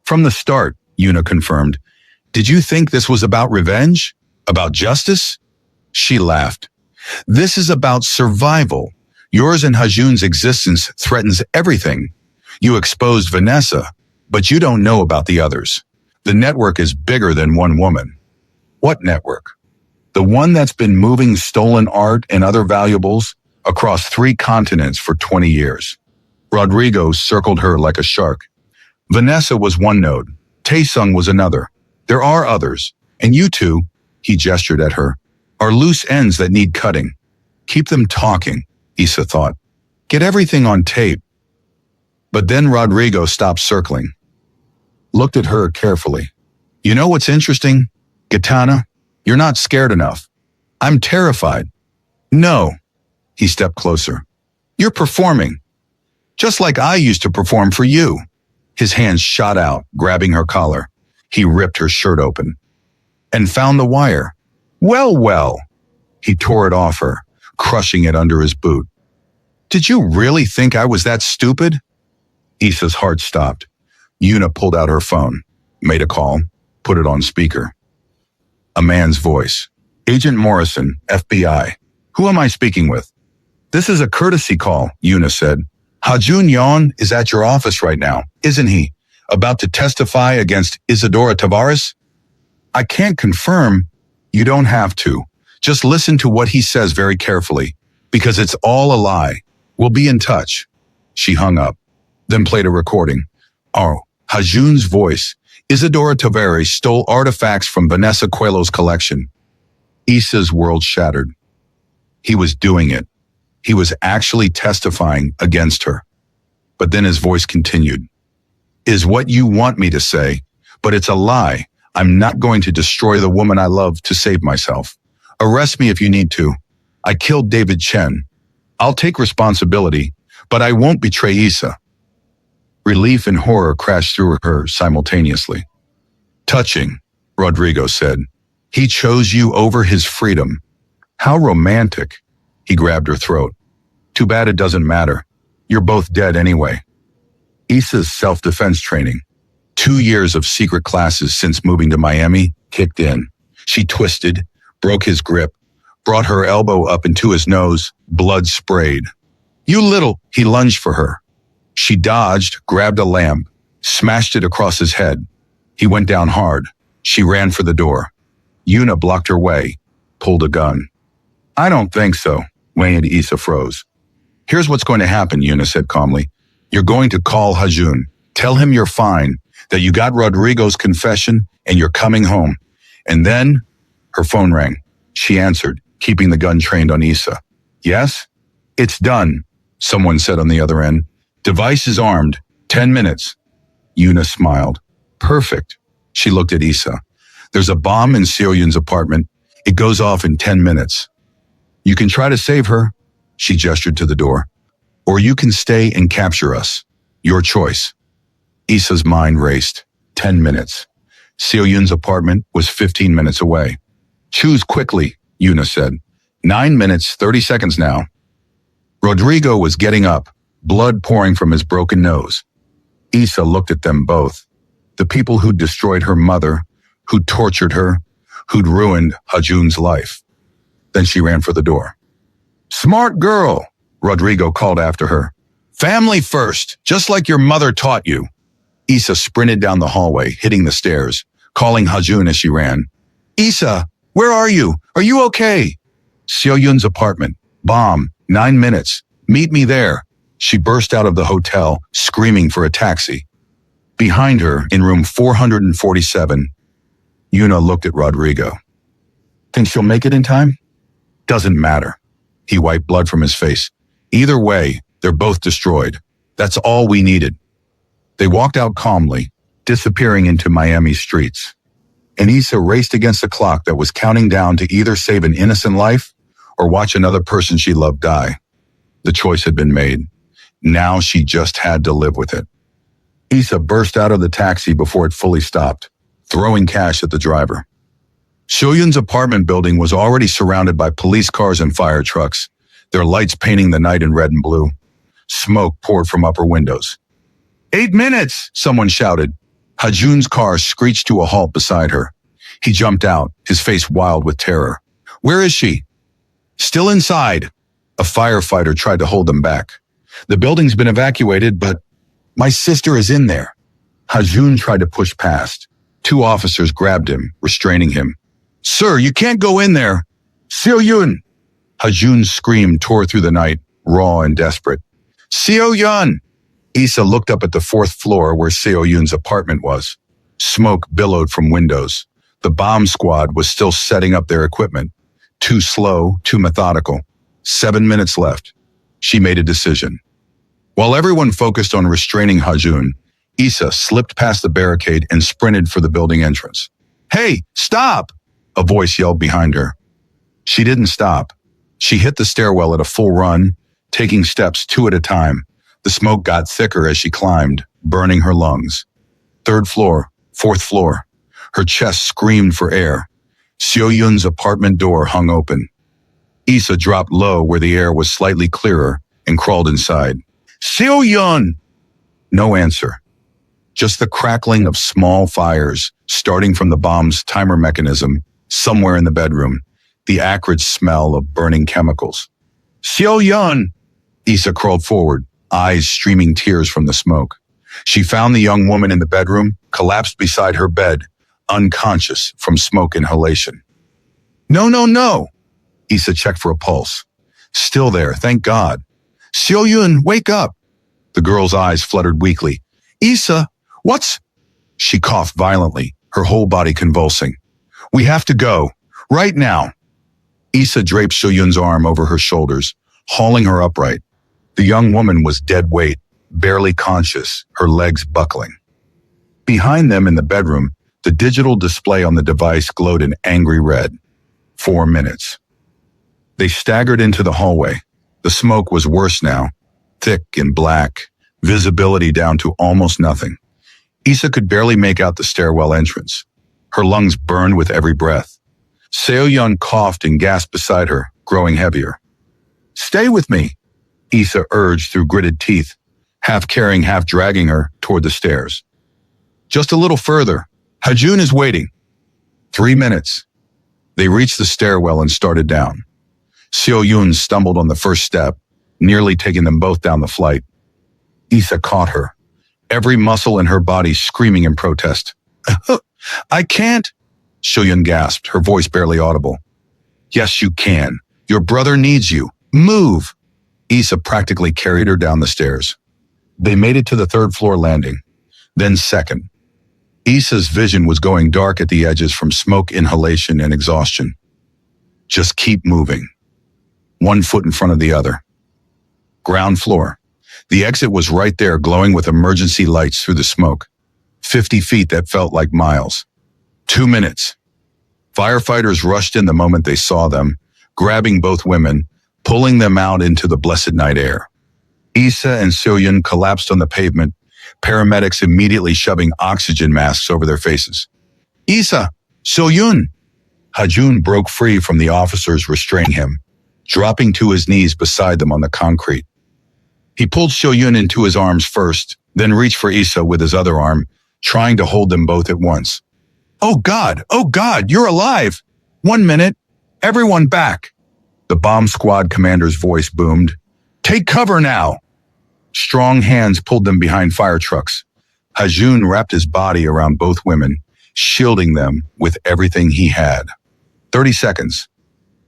From the start, Yuna confirmed. Did you think this was about revenge? About justice? She laughed. This is about survival. Yours and Hajoon's existence threatens everything. You exposed Vanessa, but you don't know about the others. The network is bigger than one woman. What network? The one that's been moving stolen art and other valuables across 3 continents for 20 years. Rodrigo circled her like a shark. Vanessa was one node. Tae-sung was another. There are others, and you two, he gestured at her, are loose ends that need cutting. Keep them talking, Issa thought. Get everything on tape. But then Rodrigo stopped circling, looked at her carefully. You know what's interesting, Gitana? You're not scared enough. I'm terrified. No. He stepped closer. You're performing. Just like I used to perform for you. His hands shot out, grabbing her collar. He ripped her shirt open and found the wire. Well. He tore it off her, crushing it under his boot. Did you really think I was that stupid? Issa's heart stopped. Una pulled out her phone, made a call, put it on speaker. A man's voice. Agent Morrison, FBI. Who am I speaking with? This is a courtesy call, Una said. Hajoon Yon is at your office right now, isn't he? About to testify against Isadora Tavares? I can't confirm. You don't have to. Just listen to what he says very carefully, because it's all a lie. We'll be in touch. She hung up, then played a recording. Oh, Hajoon's voice. Isadora Tavares stole artifacts from Vanessa Coelho's collection. Issa's world shattered. He was doing it. He was actually testifying against her. But then his voice continued. Is what you want me to say, but it's a lie. I'm not going to destroy the woman I love to save myself. Arrest me if you need to. I killed David Chen. I'll take responsibility, but I won't betray Issa. Relief and horror crashed through her simultaneously. Touching, Rodrigo said. He chose you over his freedom. How romantic. He grabbed her throat. Too bad it doesn't matter. You're both dead anyway. Issa's self-defense training, 2 years of secret classes since moving to Miami, kicked in. She twisted, broke his grip, brought her elbow up into his nose, blood sprayed. You little, he lunged for her. She dodged, grabbed a lamp, smashed it across his head. He went down hard. She ran for the door. Una blocked her way, pulled a gun. I don't think so. Wei and Issa froze. Here's what's going to happen, Una said calmly. You're going to call Hajoon. Tell him you're fine, that you got Rodrigo's confession and you're coming home. And then her phone rang. She answered, keeping the gun trained on Issa. Yes? It's done, someone said on the other end. Device is armed. 10 minutes. Una smiled. Perfect. She looked at Issa. There's a bomb in Seoyun's apartment. It goes off in 10 minutes. You can try to save her, she gestured to the door, or you can stay and capture us. Your choice. Issa's mind raced. 10 minutes. Seoyun's apartment was 15 minutes away. Choose quickly, Una said. 9 minutes, 30 seconds now. Rodrigo was getting up, blood pouring from his broken nose. Issa looked at them both. The people who'd destroyed her mother, who'd tortured her, who'd ruined Hajoon's life. Then she ran for the door. Smart girl, Rodrigo called after her. Family first, just like your mother taught you. Issa sprinted down the hallway, hitting the stairs, calling Hajoon as she ran. Issa, where are you? Are you okay? Seoyun's apartment. Bomb. 9 minutes. Meet me there. She burst out of the hotel, screaming for a taxi. Behind her, in room 447, Una looked at Rodrigo. Think she'll make it in time? Doesn't matter. He wiped blood from his face. Either way, they're both destroyed. That's all we needed. They walked out calmly, disappearing into Miami's streets. And Issa raced against the clock that was counting down to either save an innocent life or watch another person she loved die. The choice had been made. Now she just had to live with it. Issa burst out of the taxi before it fully stopped, throwing cash at the driver. Seoyun's apartment building was already surrounded by police cars and fire trucks, their lights painting the night in red and blue. Smoke poured from upper windows. 8 minutes, someone shouted. Hajoon's car screeched to a halt beside her. He jumped out, his face wild with terror. Where is she? Still inside. A firefighter tried to hold them back. The building's been evacuated, but my sister is in there. Hajoon tried to push past. 2 officers grabbed him, restraining him. Sir, you can't go in there. Seoyun! Hajoon's scream tore through the night, raw and desperate. Seoyun! Issa looked up at the 4th floor where Seoyun's apartment was. Smoke billowed from windows. The bomb squad was still setting up their equipment. Too slow, too methodical. 7 minutes left. She made a decision. While everyone focused on restraining Hajoon, Issa slipped past the barricade and sprinted for the building entrance. "Hey, stop!" a voice yelled behind her. She didn't stop. She hit the stairwell at a full run, taking steps 2 at a time. The smoke got thicker as she climbed, burning her lungs. 3rd floor, 4th floor. Her chest screamed for air. Seo-yun's apartment door hung open. Issa dropped low where the air was slightly clearer and crawled inside. "Seo-yun!" No answer. Just the crackling of small fires starting from the bomb's timer mechanism somewhere in the bedroom, the acrid smell of burning chemicals. "Seo-yun!" Issa crawled forward, eyes streaming tears from the smoke. She found the young woman in the bedroom, collapsed beside her bed, unconscious from smoke inhalation. "No, no, no!" Issa checked for a pulse. Still there, thank God. "Seo-yun, wake up!" The girl's eyes fluttered weakly. "Issa, what's—" She coughed violently, her whole body convulsing. "We have to go. Right now." Issa draped Seo-yun's arm over her shoulders, hauling her upright. The young woman was dead weight, barely conscious, her legs buckling. Behind them in the bedroom, the digital display on the device glowed an angry red. 4 minutes. They staggered into the hallway. The smoke was worse now, thick and black, visibility down to almost nothing. Issa could barely make out the stairwell entrance. Her lungs burned with every breath. Seo-yun coughed and gasped beside her, growing heavier. "Stay with me," Issa urged through gritted teeth, half carrying, half dragging her toward the stairs. "Just a little further. Hajoon is waiting." 3 minutes. They reached the stairwell and started down. Seo-yun stumbled on the first step, nearly taking them both down the flight. Issa caught her, every muscle in her body screaming in protest. "I can't," Seo-yun gasped, her voice barely audible. "Yes, you can. Your brother needs you. Move." Issa practically carried her down the stairs. They made it to the 3rd floor landing, then 2nd. Issa's vision was going dark at the edges from smoke inhalation and exhaustion. Just keep moving. 1 foot in front of the other. Ground floor. The exit was right there, glowing with emergency lights through the smoke. 50 feet that felt like miles. 2 minutes. Firefighters rushed in the moment they saw them, grabbing both women, pulling them out into the blessed night air. Issa and Seo-yun collapsed on the pavement, paramedics immediately shoving oxygen masks over their faces. "Issa! Seo-yun!" Hajoon broke free from the officers restraining him, dropping to his knees beside them on the concrete. He pulled Seo-yun into his arms first, then reached for Issa with his other arm, trying to hold them both at once. Oh God, you're alive! 1 minute. Everyone back!" The bomb squad commander's voice boomed. "Take cover now!" Strong hands pulled them behind fire trucks. Hajoon wrapped his body around both women, shielding them with everything he had. 30 seconds.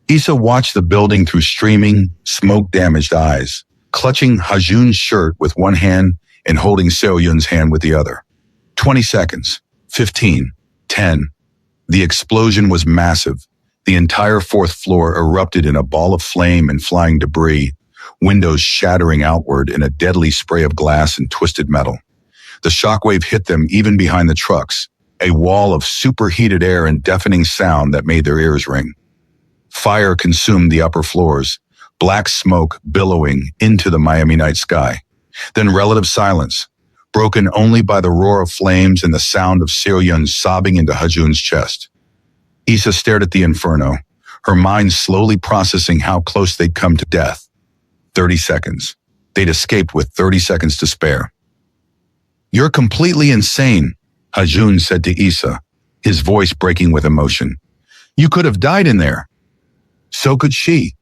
Issa watched the building through streaming, smoke-damaged eyes, clutching Hajoon's shirt with one hand and holding Seo-yun's hand with the other. 20 seconds. 15. 10. The explosion was massive. The entire 4th floor erupted in a ball of flame and flying debris, windows shattering outward in a deadly spray of glass and twisted metal. The shockwave hit them even behind the trucks, a wall of superheated air and deafening sound that made their ears ring. Fire consumed the upper floors, black smoke billowing into the Miami night sky. Then relative silence, broken only by the roar of flames and the sound of Seo-yun sobbing into Hajoon's chest. Issa stared at the inferno, her mind slowly processing how close they'd come to death. 30 seconds. They'd escaped with 30 seconds to spare. "You're completely insane," Hajoon said to Issa, his voice breaking with emotion. "You could have died in there." "So could she."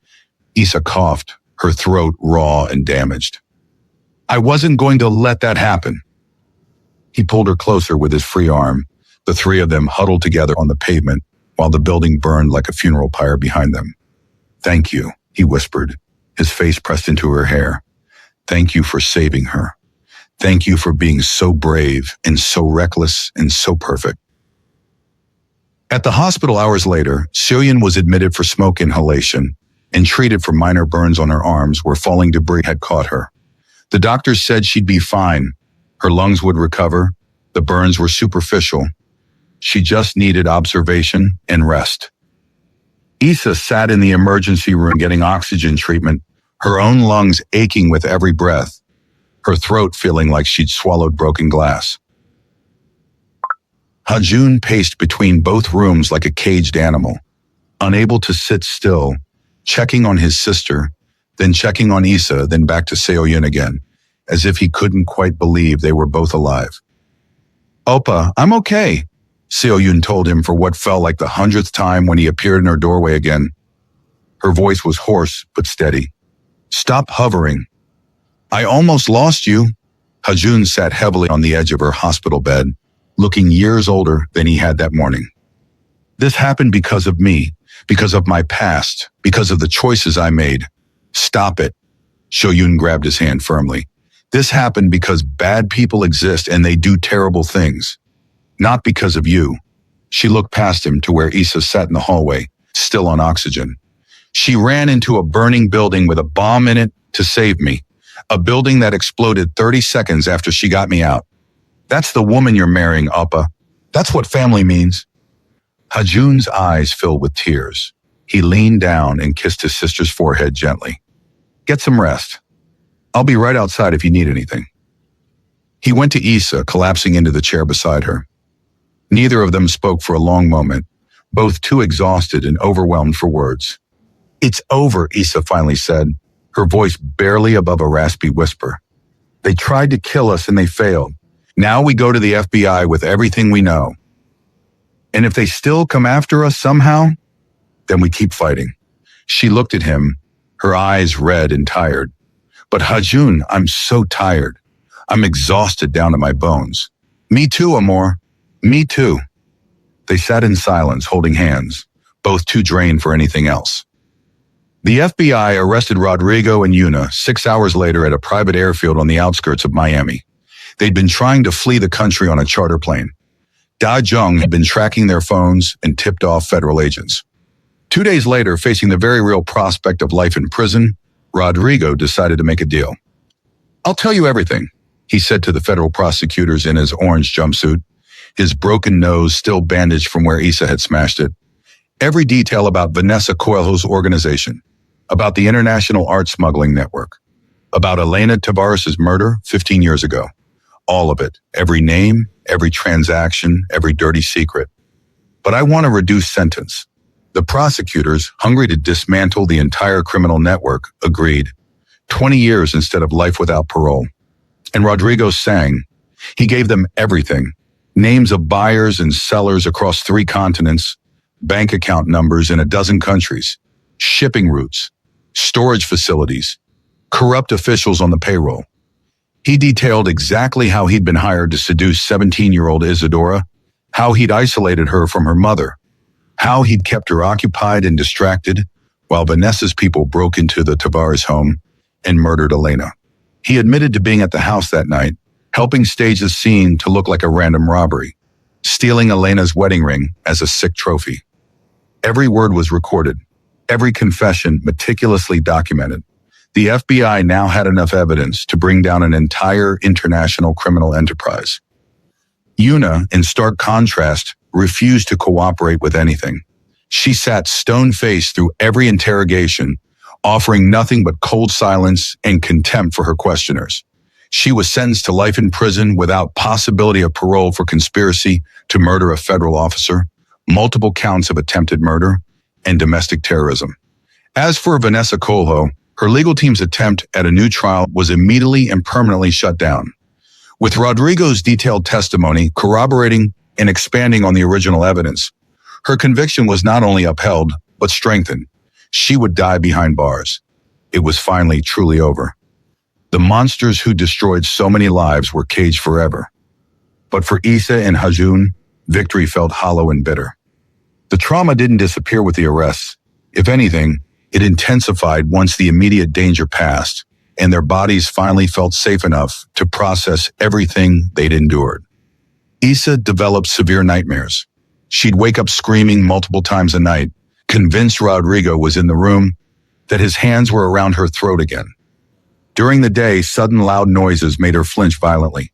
Issa coughed, her throat raw and damaged. "I wasn't going to let that happen." He pulled her closer with his free arm, the three of them huddled together on the pavement while the building burned like a funeral pyre behind them. "Thank you," he whispered, his face pressed into her hair. "Thank you for saving her. Thank you for being so brave and so reckless and so perfect." At the hospital hours later, Seo-yun was admitted for smoke inhalation, and treated for minor burns on her arms where falling debris had caught her. The doctors said she'd be fine. Her lungs would recover. The burns were superficial. She just needed observation and rest. Issa sat in the emergency room getting oxygen treatment, her own lungs aching with every breath, her throat feeling like she'd swallowed broken glass. Hajoon paced between both rooms like a caged animal, unable to sit still, checking on his sister, then checking on Issa, then back to Seoyun again, as if he couldn't quite believe they were both alive. "Oppa, I'm okay," Seoyun told him for what felt like the 100th time when he appeared in her doorway again. Her voice was hoarse but steady. "Stop hovering. I almost lost you." Hajoon sat heavily on the edge of her hospital bed, looking years older than he had that morning. "This happened because of me, because of my past, because of the choices I made." "Stop it." Seoyun grabbed his hand firmly. "This happened because bad people exist and they do terrible things. Not because of you." She looked past him to where Issa sat in the hallway, still on oxygen. "She ran into a burning building with a bomb in it to save me. A building that exploded 30 seconds after she got me out. That's the woman you're marrying, Oppa. That's what family means." Hajoon's eyes filled with tears. He leaned down and kissed his sister's forehead gently. "Get some rest. I'll be right outside if you need anything." He went to Issa, collapsing into the chair beside her. Neither of them spoke for a long moment, both too exhausted and overwhelmed for words. "It's over," Issa finally said, her voice barely above a raspy whisper. "They tried to kill us and they failed. Now we go to the FBI with everything we know. And if they still come after us somehow, then we keep fighting." She looked at him, her eyes red and tired. "But Hajoon, I'm so tired. I'm exhausted down to my bones." "Me too, Amor. Me too." They sat in silence, holding hands, both too drained for anything else. The FBI arrested Rodrigo and Yuna 6 hours later at a private airfield on the outskirts of Miami. They'd been trying to flee the country on a charter plane. Da Jung had been tracking their phones and tipped off federal agents. 2 days later, facing the very real prospect of life in prison, Rodrigo decided to make a deal. "I'll tell you everything," he said to the federal prosecutors in his orange jumpsuit, his broken nose still bandaged from where Issa had smashed it. "Every detail about Vanessa Coelho's organization, about the international art smuggling network, about Elena Tavares' murder 15 years ago. All of it, every name, every transaction, every dirty secret. But I want a reduced sentence." The prosecutors, hungry to dismantle the entire criminal network, agreed. 20 years instead of life without parole. And Rodrigo sang. He gave them everything. Names of buyers and sellers across 3 continents, bank account numbers in a dozen countries, shipping routes, storage facilities, corrupt officials on the payroll. He detailed exactly how he'd been hired to seduce 17-year-old Isadora, how he'd isolated her from her mother, how he'd kept her occupied and distracted while Vanessa's people broke into the Tavares home and murdered Elena. He admitted to being at the house that night, helping stage the scene to look like a random robbery, stealing Elena's wedding ring as a sick trophy. Every word was recorded, every confession meticulously documented. The FBI now had enough evidence to bring down an entire international criminal enterprise. Yuna, in stark contrast, refused to cooperate with anything. She sat stone-faced through every interrogation, offering nothing but cold silence and contempt for her questioners. She was sentenced to life in prison without possibility of parole for conspiracy to murder a federal officer, multiple counts of attempted murder, and domestic terrorism. As for Vanessa Coelho, her legal team's attempt at a new trial was immediately and permanently shut down. With Rodrigo's detailed testimony corroborating and expanding on the original evidence, her conviction was not only upheld, but strengthened. She would die behind bars. It was finally truly over. The monsters who destroyed so many lives were caged forever. But for Issa and Hajoon, victory felt hollow and bitter. The trauma didn't disappear with the arrests. If anything, it intensified once the immediate danger passed, and their bodies finally felt safe enough to process everything they'd endured. Issa developed severe nightmares. She'd wake up screaming multiple times a night, convinced Rodrigo was in the room, that his hands were around her throat again. During the day, sudden loud noises made her flinch violently.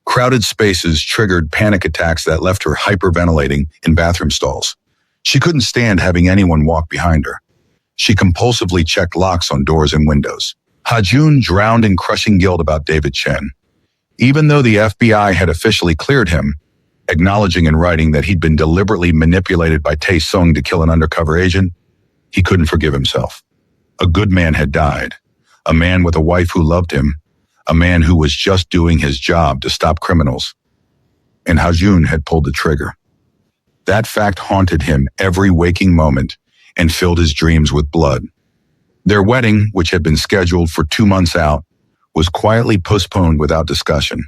Crowded spaces triggered panic attacks that left her hyperventilating in bathroom stalls. She couldn't stand having anyone walk behind her. She compulsively checked locks on doors and windows. Hajoon drowned in crushing guilt about David Chen. Even though the FBI had officially cleared him, acknowledging in writing that he'd been deliberately manipulated by Tae Sung to kill an undercover agent, he couldn't forgive himself. A good man had died. A man with a wife who loved him. A man who was just doing his job to stop criminals. And Hajoon had pulled the trigger. That fact haunted him every waking moment and filled his dreams with blood. Their wedding, which had been scheduled for 2 months out, was quietly postponed without discussion.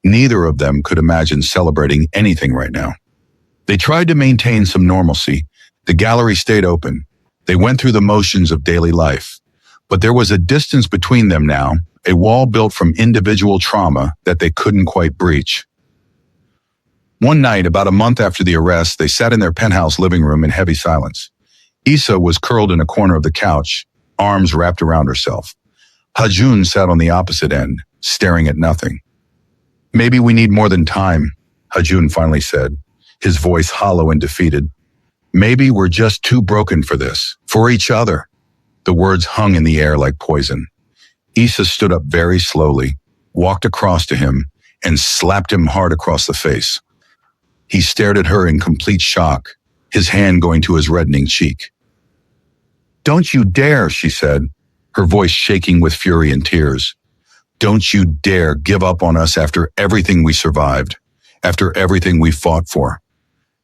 Neither of them could imagine celebrating anything right now. They tried to maintain some normalcy. The gallery stayed open. They went through the motions of daily life. But there was a distance between them now, a wall built from individual trauma that they couldn't quite breach. One night, about a month after the arrest, they sat in their penthouse living room in heavy silence. Issa was curled in a corner of the couch, arms wrapped around herself. Hajoon sat on the opposite end, staring at nothing. "Maybe we need more than time," Hajoon finally said, his voice hollow and defeated. "Maybe we're just too broken for this, for each other." The words hung in the air like poison. Issa stood up very slowly, walked across to him, and slapped him hard across the face. He stared at her in complete shock, his hand going to his reddening cheek. "Don't you dare," she said, her voice shaking with fury and tears. "Don't you dare give up on us after everything we survived, after everything we fought for,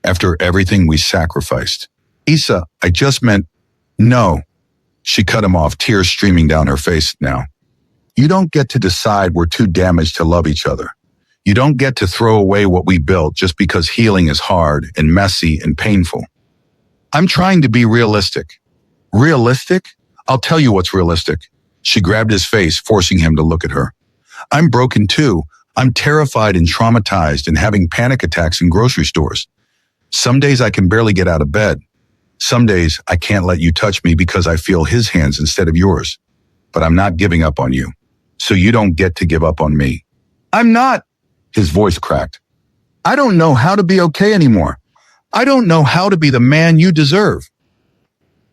after everything we sacrificed." "Issa, I just meant..." "No." She cut him off, tears streaming down her face now. "You don't get to decide we're too damaged to love each other. You don't get to throw away what we built just because healing is hard and messy and painful. I'm trying to be realistic." "Realistic? I'll tell you what's realistic." She grabbed his face, forcing him to look at her. "I'm broken too. I'm terrified and traumatized and having panic attacks in grocery stores. Some days I can barely get out of bed. Some days I can't let you touch me because I feel his hands instead of yours. But I'm not giving up on you. So you don't get to give up on me." "I'm not." His voice cracked. "I don't know how to be okay anymore. I don't know how to be the man you deserve."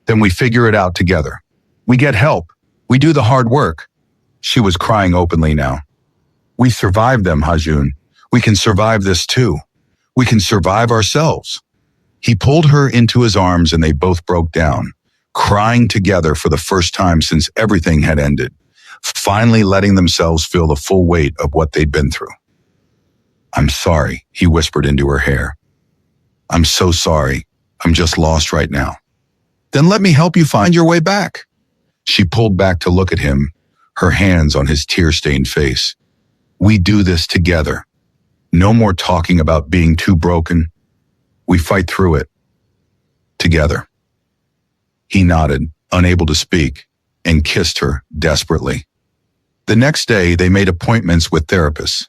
"Then we figure it out together. We get help. We do the hard work." She was crying openly now. "We survived them, Hajoon. We can survive this too. We can survive ourselves." He pulled her into his arms and they both broke down, crying together for the first time since everything had ended, finally letting themselves feel the full weight of what they'd been through. "I'm sorry," he whispered into her hair. "I'm so sorry. I'm just lost right now." "Then let me help you find your way back." She pulled back to look at him, her hands on his tear-stained face. "We do this together. No more talking about being too broken. We fight through it. Together." He nodded, unable to speak, and kissed her desperately. The next day, they made appointments with therapists,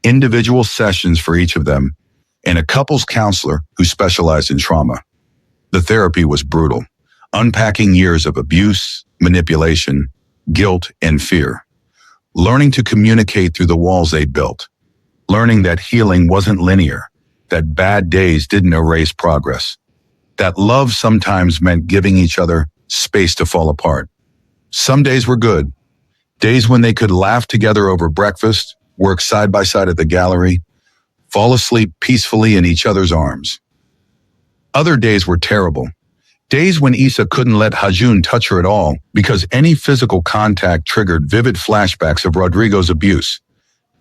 individual sessions for each of them, and a couples counselor who specialized in trauma. The therapy was brutal, unpacking years of abuse, manipulation, guilt, and fear. Learning to communicate through the walls they built. Learning that healing wasn't linear, that bad days didn't erase progress, that love sometimes meant giving each other space to fall apart. Some days were good, days when they could laugh together over breakfast, work side by side at the gallery, fall asleep peacefully in each other's arms. Other days were terrible, days when Issa couldn't let Hajoon touch her at all because any physical contact triggered vivid flashbacks of Rodrigo's abuse.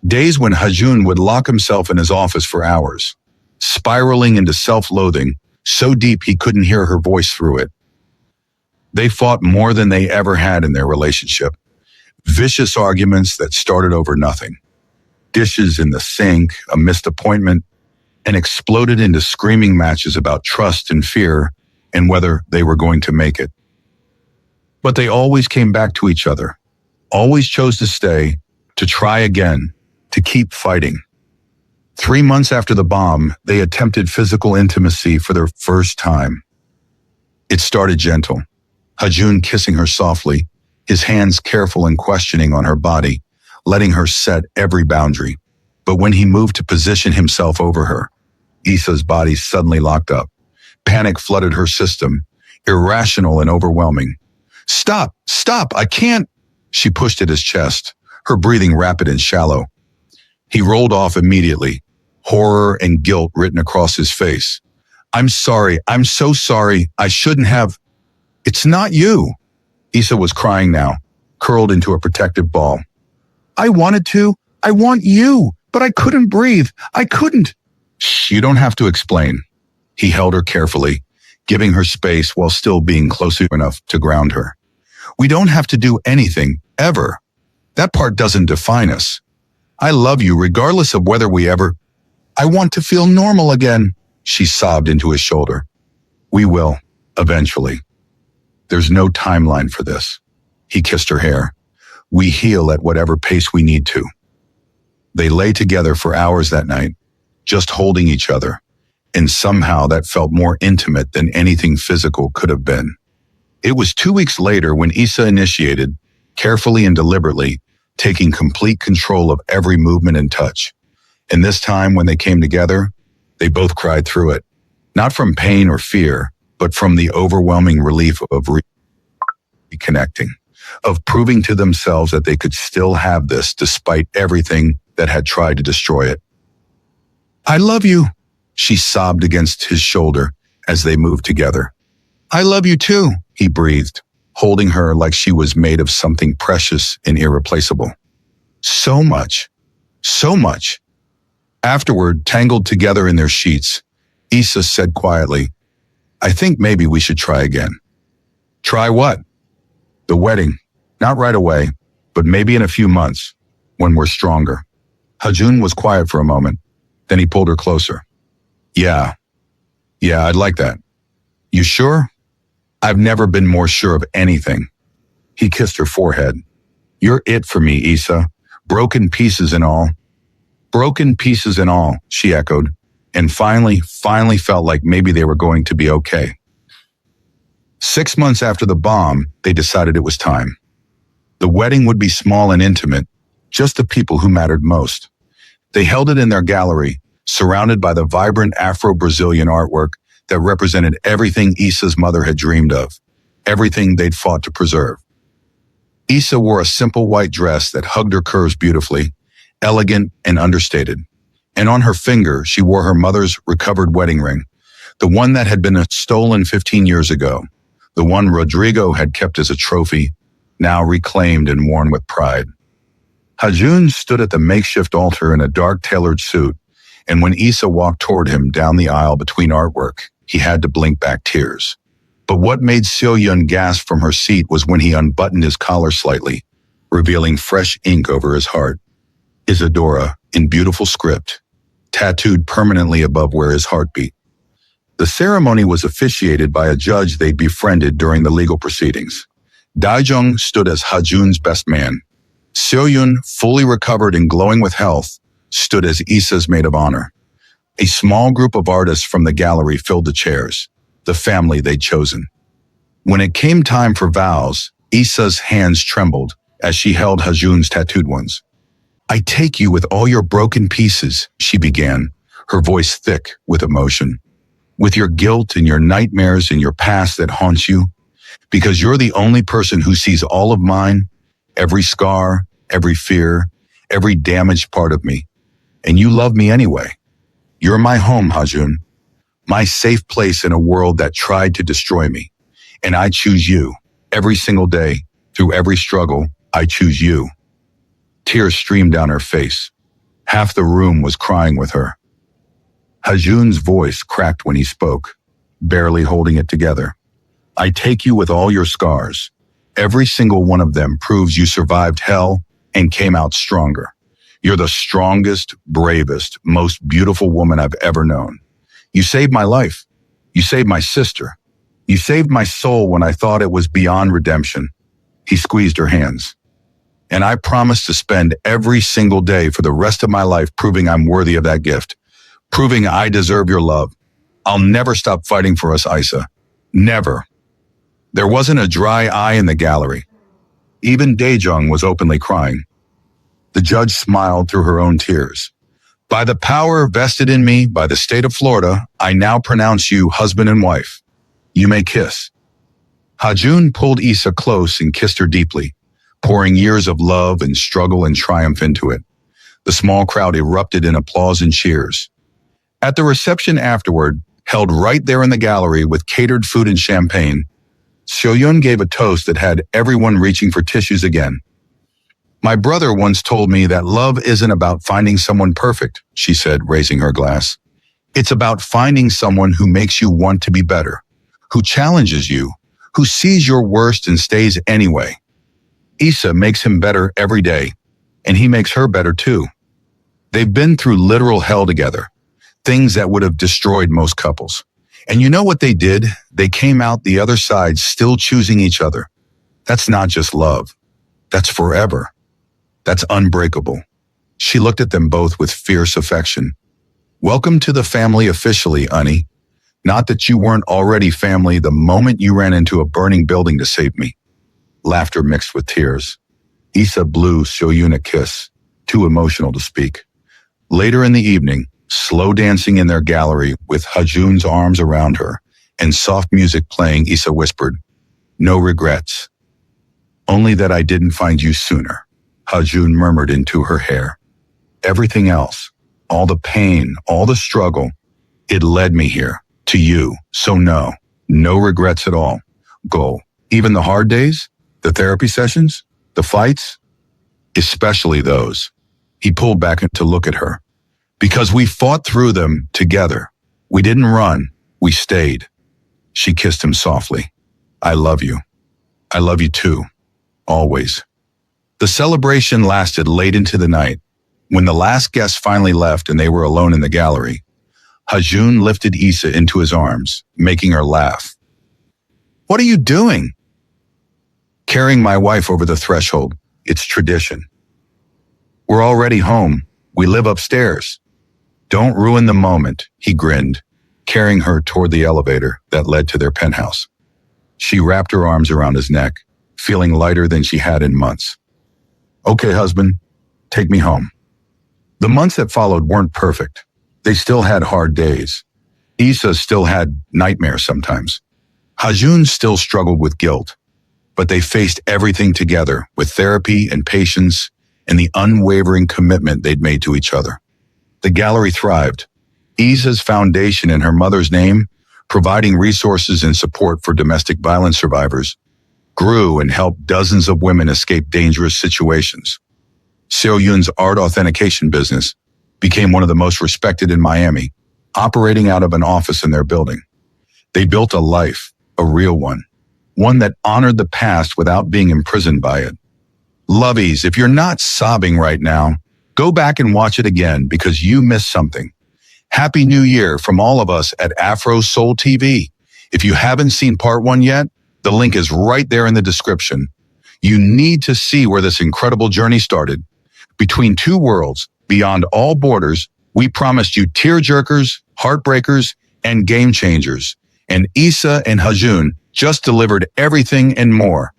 Days when Hajoon would lock himself in his office for hours, spiraling into self-loathing so deep he couldn't hear her voice through it. They fought more than they ever had in their relationship. Vicious arguments that started over nothing. Dishes in the sink, a missed appointment, and exploded into screaming matches about trust and fear and whether they were going to make it. But they always came back to each other, always chose to stay, to try again, to keep fighting. 3 months after the bomb, they attempted physical intimacy for their first time. It started gentle, Hajoon kissing her softly, his hands careful and questioning on her body, letting her set every boundary. But when he moved to position himself over her, Issa's body suddenly locked up. Panic flooded her system, irrational and overwhelming. Stop, stop, I can't. She pushed at his chest, her breathing rapid and shallow. He rolled off immediately, horror and guilt written across his face. I'm sorry, I'm so sorry, I shouldn't have. It's not you. Issa was crying now, curled into a protective ball. I wanted to, I want you, but I couldn't breathe, I couldn't. Shh, you don't have to explain. He held her carefully, giving her space while still being close enough to ground her. We don't have to do anything, ever. That part doesn't define us. I love you regardless of whether we ever. I want to feel normal again, she sobbed into his shoulder. We will, eventually. There's no timeline for this. He kissed her hair. We heal at whatever pace we need to. They lay together for hours that night, just holding each other, and somehow that felt more intimate than anything physical could have been. It was 2 weeks later when Issa initiated, carefully and deliberately, taking complete control of every movement and touch. And this time when they came together, they both cried through it, not from pain or fear, but from the overwhelming relief of reconnecting, of proving to themselves that they could still have this despite everything that had tried to destroy it. I love you, she sobbed against his shoulder as they moved together. I love you too, he breathed, holding her like she was made of something precious and irreplaceable. So much, so much. Afterward, tangled together in their sheets, Issa said quietly, I think maybe we should try again. Try what? The wedding. Not right away, but maybe in a few months, when we're stronger. Hajoon was quiet for a moment. Then he pulled her closer. Yeah, I'd like that. You sure? I've never been more sure of anything. He kissed her forehead. You're it for me, Issa. Broken pieces and all. Broken pieces and all, she echoed, and finally felt like maybe they were going to be okay. 6 months after the bomb, they decided it was time. The wedding would be small and intimate, just the people who mattered most. They held it in their gallery, surrounded by the vibrant Afro-Brazilian artwork that represented everything Issa's mother had dreamed of, everything they'd fought to preserve. Issa wore a simple white dress that hugged her curves beautifully, elegant and understated. And on her finger, she wore her mother's recovered wedding ring, the one that had been stolen 15 years ago, the one Rodrigo had kept as a trophy, now reclaimed and worn with pride. Hajoon stood at the makeshift altar in a dark tailored suit, and when Issa walked toward him down the aisle between artwork, he had to blink back tears. But what made Seo-Yun gasp from her seat was when he unbuttoned his collar slightly, revealing fresh ink over his heart. Isadora, in beautiful script, tattooed permanently above where his heart beat. The ceremony was officiated by a judge they'd befriended during the legal proceedings. Daijong stood as Hajoon's best man. Seo-Yun, fully recovered and glowing with health, stood as Issa's maid of honor. A small group of artists from the gallery filled the chairs, the family they'd chosen. When it came time for vows, Issa's hands trembled as she held Hajoon's tattooed ones. I take you with all your broken pieces, she began, her voice thick with emotion. With your guilt and your nightmares and your past that haunts you, because you're the only person who sees all of mine, every scar, every fear, every damaged part of me. And you love me anyway. You're my home, Hajoon. My safe place in a world that tried to destroy me. And I choose you. Every single day, through every struggle, I choose you. Tears streamed down her face. Half the room was crying with her. Hajoon's voice cracked when he spoke, barely holding it together. I take you with all your scars. Every single one of them proves you survived hell and came out stronger. You're the strongest, bravest, most beautiful woman I've ever known. You saved my life. You saved my sister. You saved my soul when I thought it was beyond redemption. He squeezed her hands. And I promise to spend every single day for the rest of my life proving I'm worthy of that gift, proving I deserve your love. I'll never stop fighting for us, Issa. Never. There wasn't a dry eye in the gallery. Even Daejong was openly crying. The judge smiled through her own tears. By the power vested in me by the state of Florida, I now pronounce you husband and wife. You may kiss. Hajoon pulled Issa close and kissed her deeply, pouring years of love and struggle and triumph into it. The small crowd erupted in applause and cheers. At the reception afterward, held right there in the gallery with catered food and champagne, Seoyun gave a toast that had everyone reaching for tissues again. My brother once told me that love isn't about finding someone perfect, she said, raising her glass. It's about finding someone who makes you want to be better, who challenges you, who sees your worst and stays anyway. Issa makes him better every day, and he makes her better too. They've been through literal hell together, things that would have destroyed most couples. And you know what they did? They came out the other side still choosing each other. That's not just love. That's forever. That's unbreakable. She looked at them both with fierce affection. Welcome to the family officially, Unnie. Not that you weren't already family the moment you ran into a burning building to save me. Laughter mixed with tears. Issa blew Seoyun a kiss, too emotional to speak. Later in the evening, slow dancing in their gallery with Hajoon's arms around her and soft music playing, Issa whispered, "No regrets. Only that I didn't find you sooner," Hajoon murmured into her hair. "Everything else, all the pain, all the struggle, it led me here, to you, so no regrets at all. Go. Even the hard days, the therapy sessions, the fights, especially those." He pulled back to look at her. "Because we fought through them together. We didn't run, we stayed." She kissed him softly. "I love you. I love you too. Always." The celebration lasted late into the night. When the last guest finally left and they were alone in the gallery, Hajoon lifted Issa into his arms, making her laugh. "What are you doing?" "Carrying my wife over the threshold. It's tradition." "We're already home. We live upstairs." "Don't ruin the moment," he grinned, carrying her toward the elevator that led to their penthouse. She wrapped her arms around his neck, feeling lighter than she had in months. "Okay, husband, take me home." The months that followed weren't perfect. They still had hard days. Issa still had nightmares sometimes. Hajoon still struggled with guilt, but they faced everything together with therapy and patience and the unwavering commitment they'd made to each other. The gallery thrived. Issa's foundation in her mother's name, providing resources and support for domestic violence survivors, grew and helped dozens of women escape dangerous situations. Seoyun's art authentication business became one of the most respected in Miami, operating out of an office in their building. They built a life, a real one that honored the past without being imprisoned by it. Lovies, if you're not sobbing right now, go back and watch it again because you missed something. Happy New Year from all of us at Afro-Seoul TV. If you haven't seen part 1 yet, the link is right there in the description. You need to see where this incredible journey started. Between two worlds, beyond all borders, we promised you tearjerkers, heartbreakers, and game changers. And Issa and Hajoon just delivered everything and more.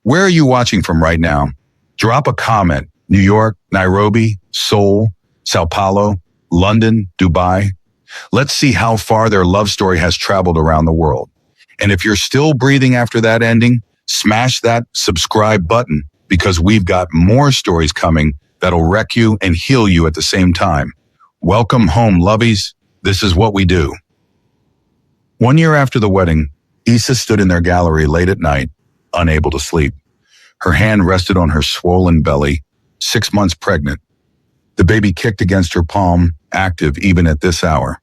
Where are you watching from right now? Drop a comment. New York, Nairobi, Seoul, Sao Paulo, London, Dubai. Let's see how far their love story has traveled around the world. And if you're still breathing after that ending, smash that subscribe button because we've got more stories coming that'll wreck you and heal you at the same time. Welcome home, lovies. This is what we do. 1 year after the wedding, Issa stood in their gallery late at night, unable to sleep. Her hand rested on her swollen belly, 6 months pregnant. The baby kicked against her palm, active even at this hour.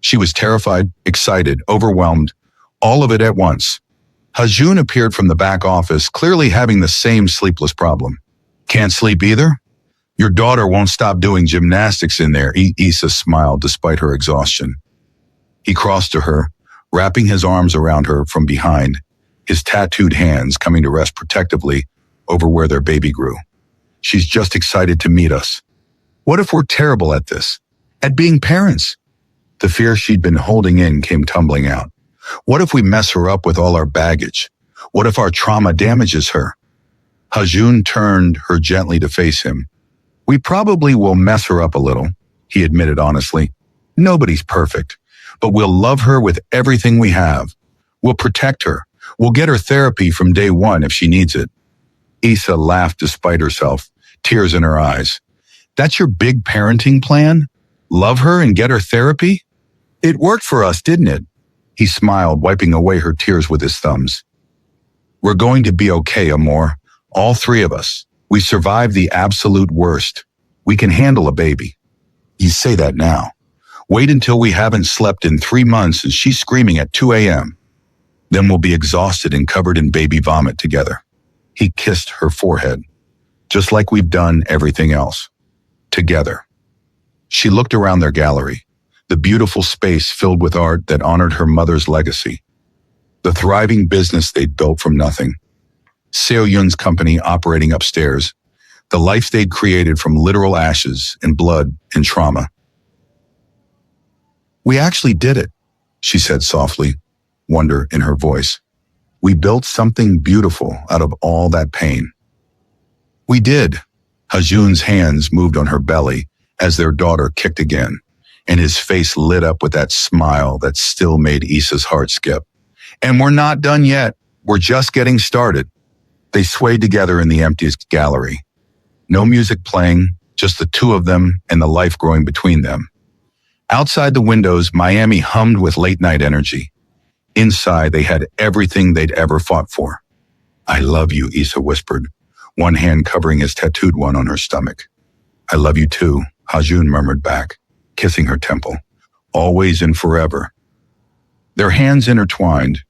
She was terrified, excited, overwhelmed, all of it at once. Hajoon appeared from the back office, clearly having the same sleepless problem. Can't sleep either? Your daughter won't stop doing gymnastics in there, Issa smiled despite her exhaustion. He crossed to her, wrapping his arms around her from behind, his tattooed hands coming to rest protectively over where their baby grew. She's just excited to meet us. What if we're terrible at this? At being parents? The fear she'd been holding in came tumbling out. What if we mess her up with all our baggage? What if our trauma damages her? Hajoon turned her gently to face him. We probably will mess her up a little, he admitted honestly. Nobody's perfect, but we'll love her with everything we have. We'll protect her. We'll get her therapy from day one if she needs it. Issa laughed despite herself, tears in her eyes. That's your big parenting plan? Love her and get her therapy? It worked for us, didn't it? He smiled, wiping away her tears with his thumbs. We're going to be okay, Amor. All three of us. We survived the absolute worst. We can handle a baby. You say that now. Wait until we haven't slept in 3 months and she's screaming at 2 a.m. Then we'll be exhausted and covered in baby vomit together. He kissed her forehead, just like we've done everything else. Together. She looked around their gallery, the beautiful space filled with art that honored her mother's legacy. The thriving business they'd built from nothing. Seo-Yun's company operating upstairs. The life they'd created from literal ashes and blood and trauma. We actually did it, she said softly, wonder in her voice. We built something beautiful out of all that pain. We did. Hajoon's hands moved on her belly as their daughter kicked again, and his face lit up with that smile that still made Issa's heart skip. And we're not done yet. We're just getting started. They swayed together in the emptiest gallery. No music playing, just the two of them and the life growing between them. Outside the windows, Miami hummed with late-night energy. Inside, they had everything they'd ever fought for. I love you, Issa whispered, one hand covering his tattooed one on her stomach. I love you too, Hajoon murmured back, kissing her temple. Always and forever. Their hands intertwined,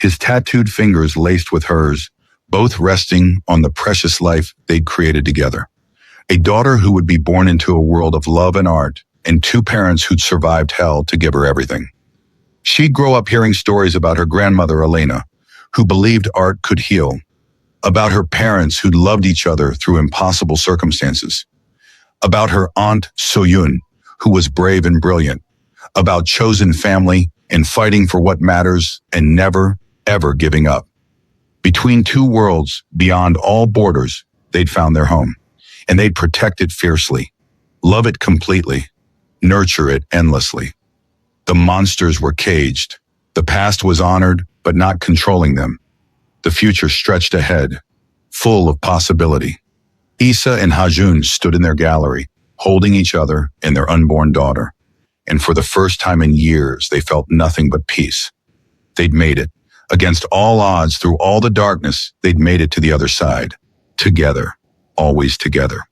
his tattooed fingers laced with hers, both resting on the precious life they'd created together. A daughter who would be born into a world of love and art, and two parents who'd survived hell to give her everything. She'd grow up hearing stories about her grandmother, Elena, who believed art could heal, about her parents who'd loved each other through impossible circumstances, about her aunt, So-Yun, who was brave and brilliant, about chosen family and fighting for what matters and never, ever giving up. Between two worlds, beyond all borders, they'd found their home, and they'd protect it fiercely, love it completely, nurture it endlessly. The monsters were caged. The past was honored, but not controlling them. The future stretched ahead, full of possibility. Issa and Hajoon stood in their gallery, holding each other and their unborn daughter. And for the first time in years, they felt nothing but peace. They'd made it. Against all odds, through all the darkness, they'd made it to the other side. Together. Always together.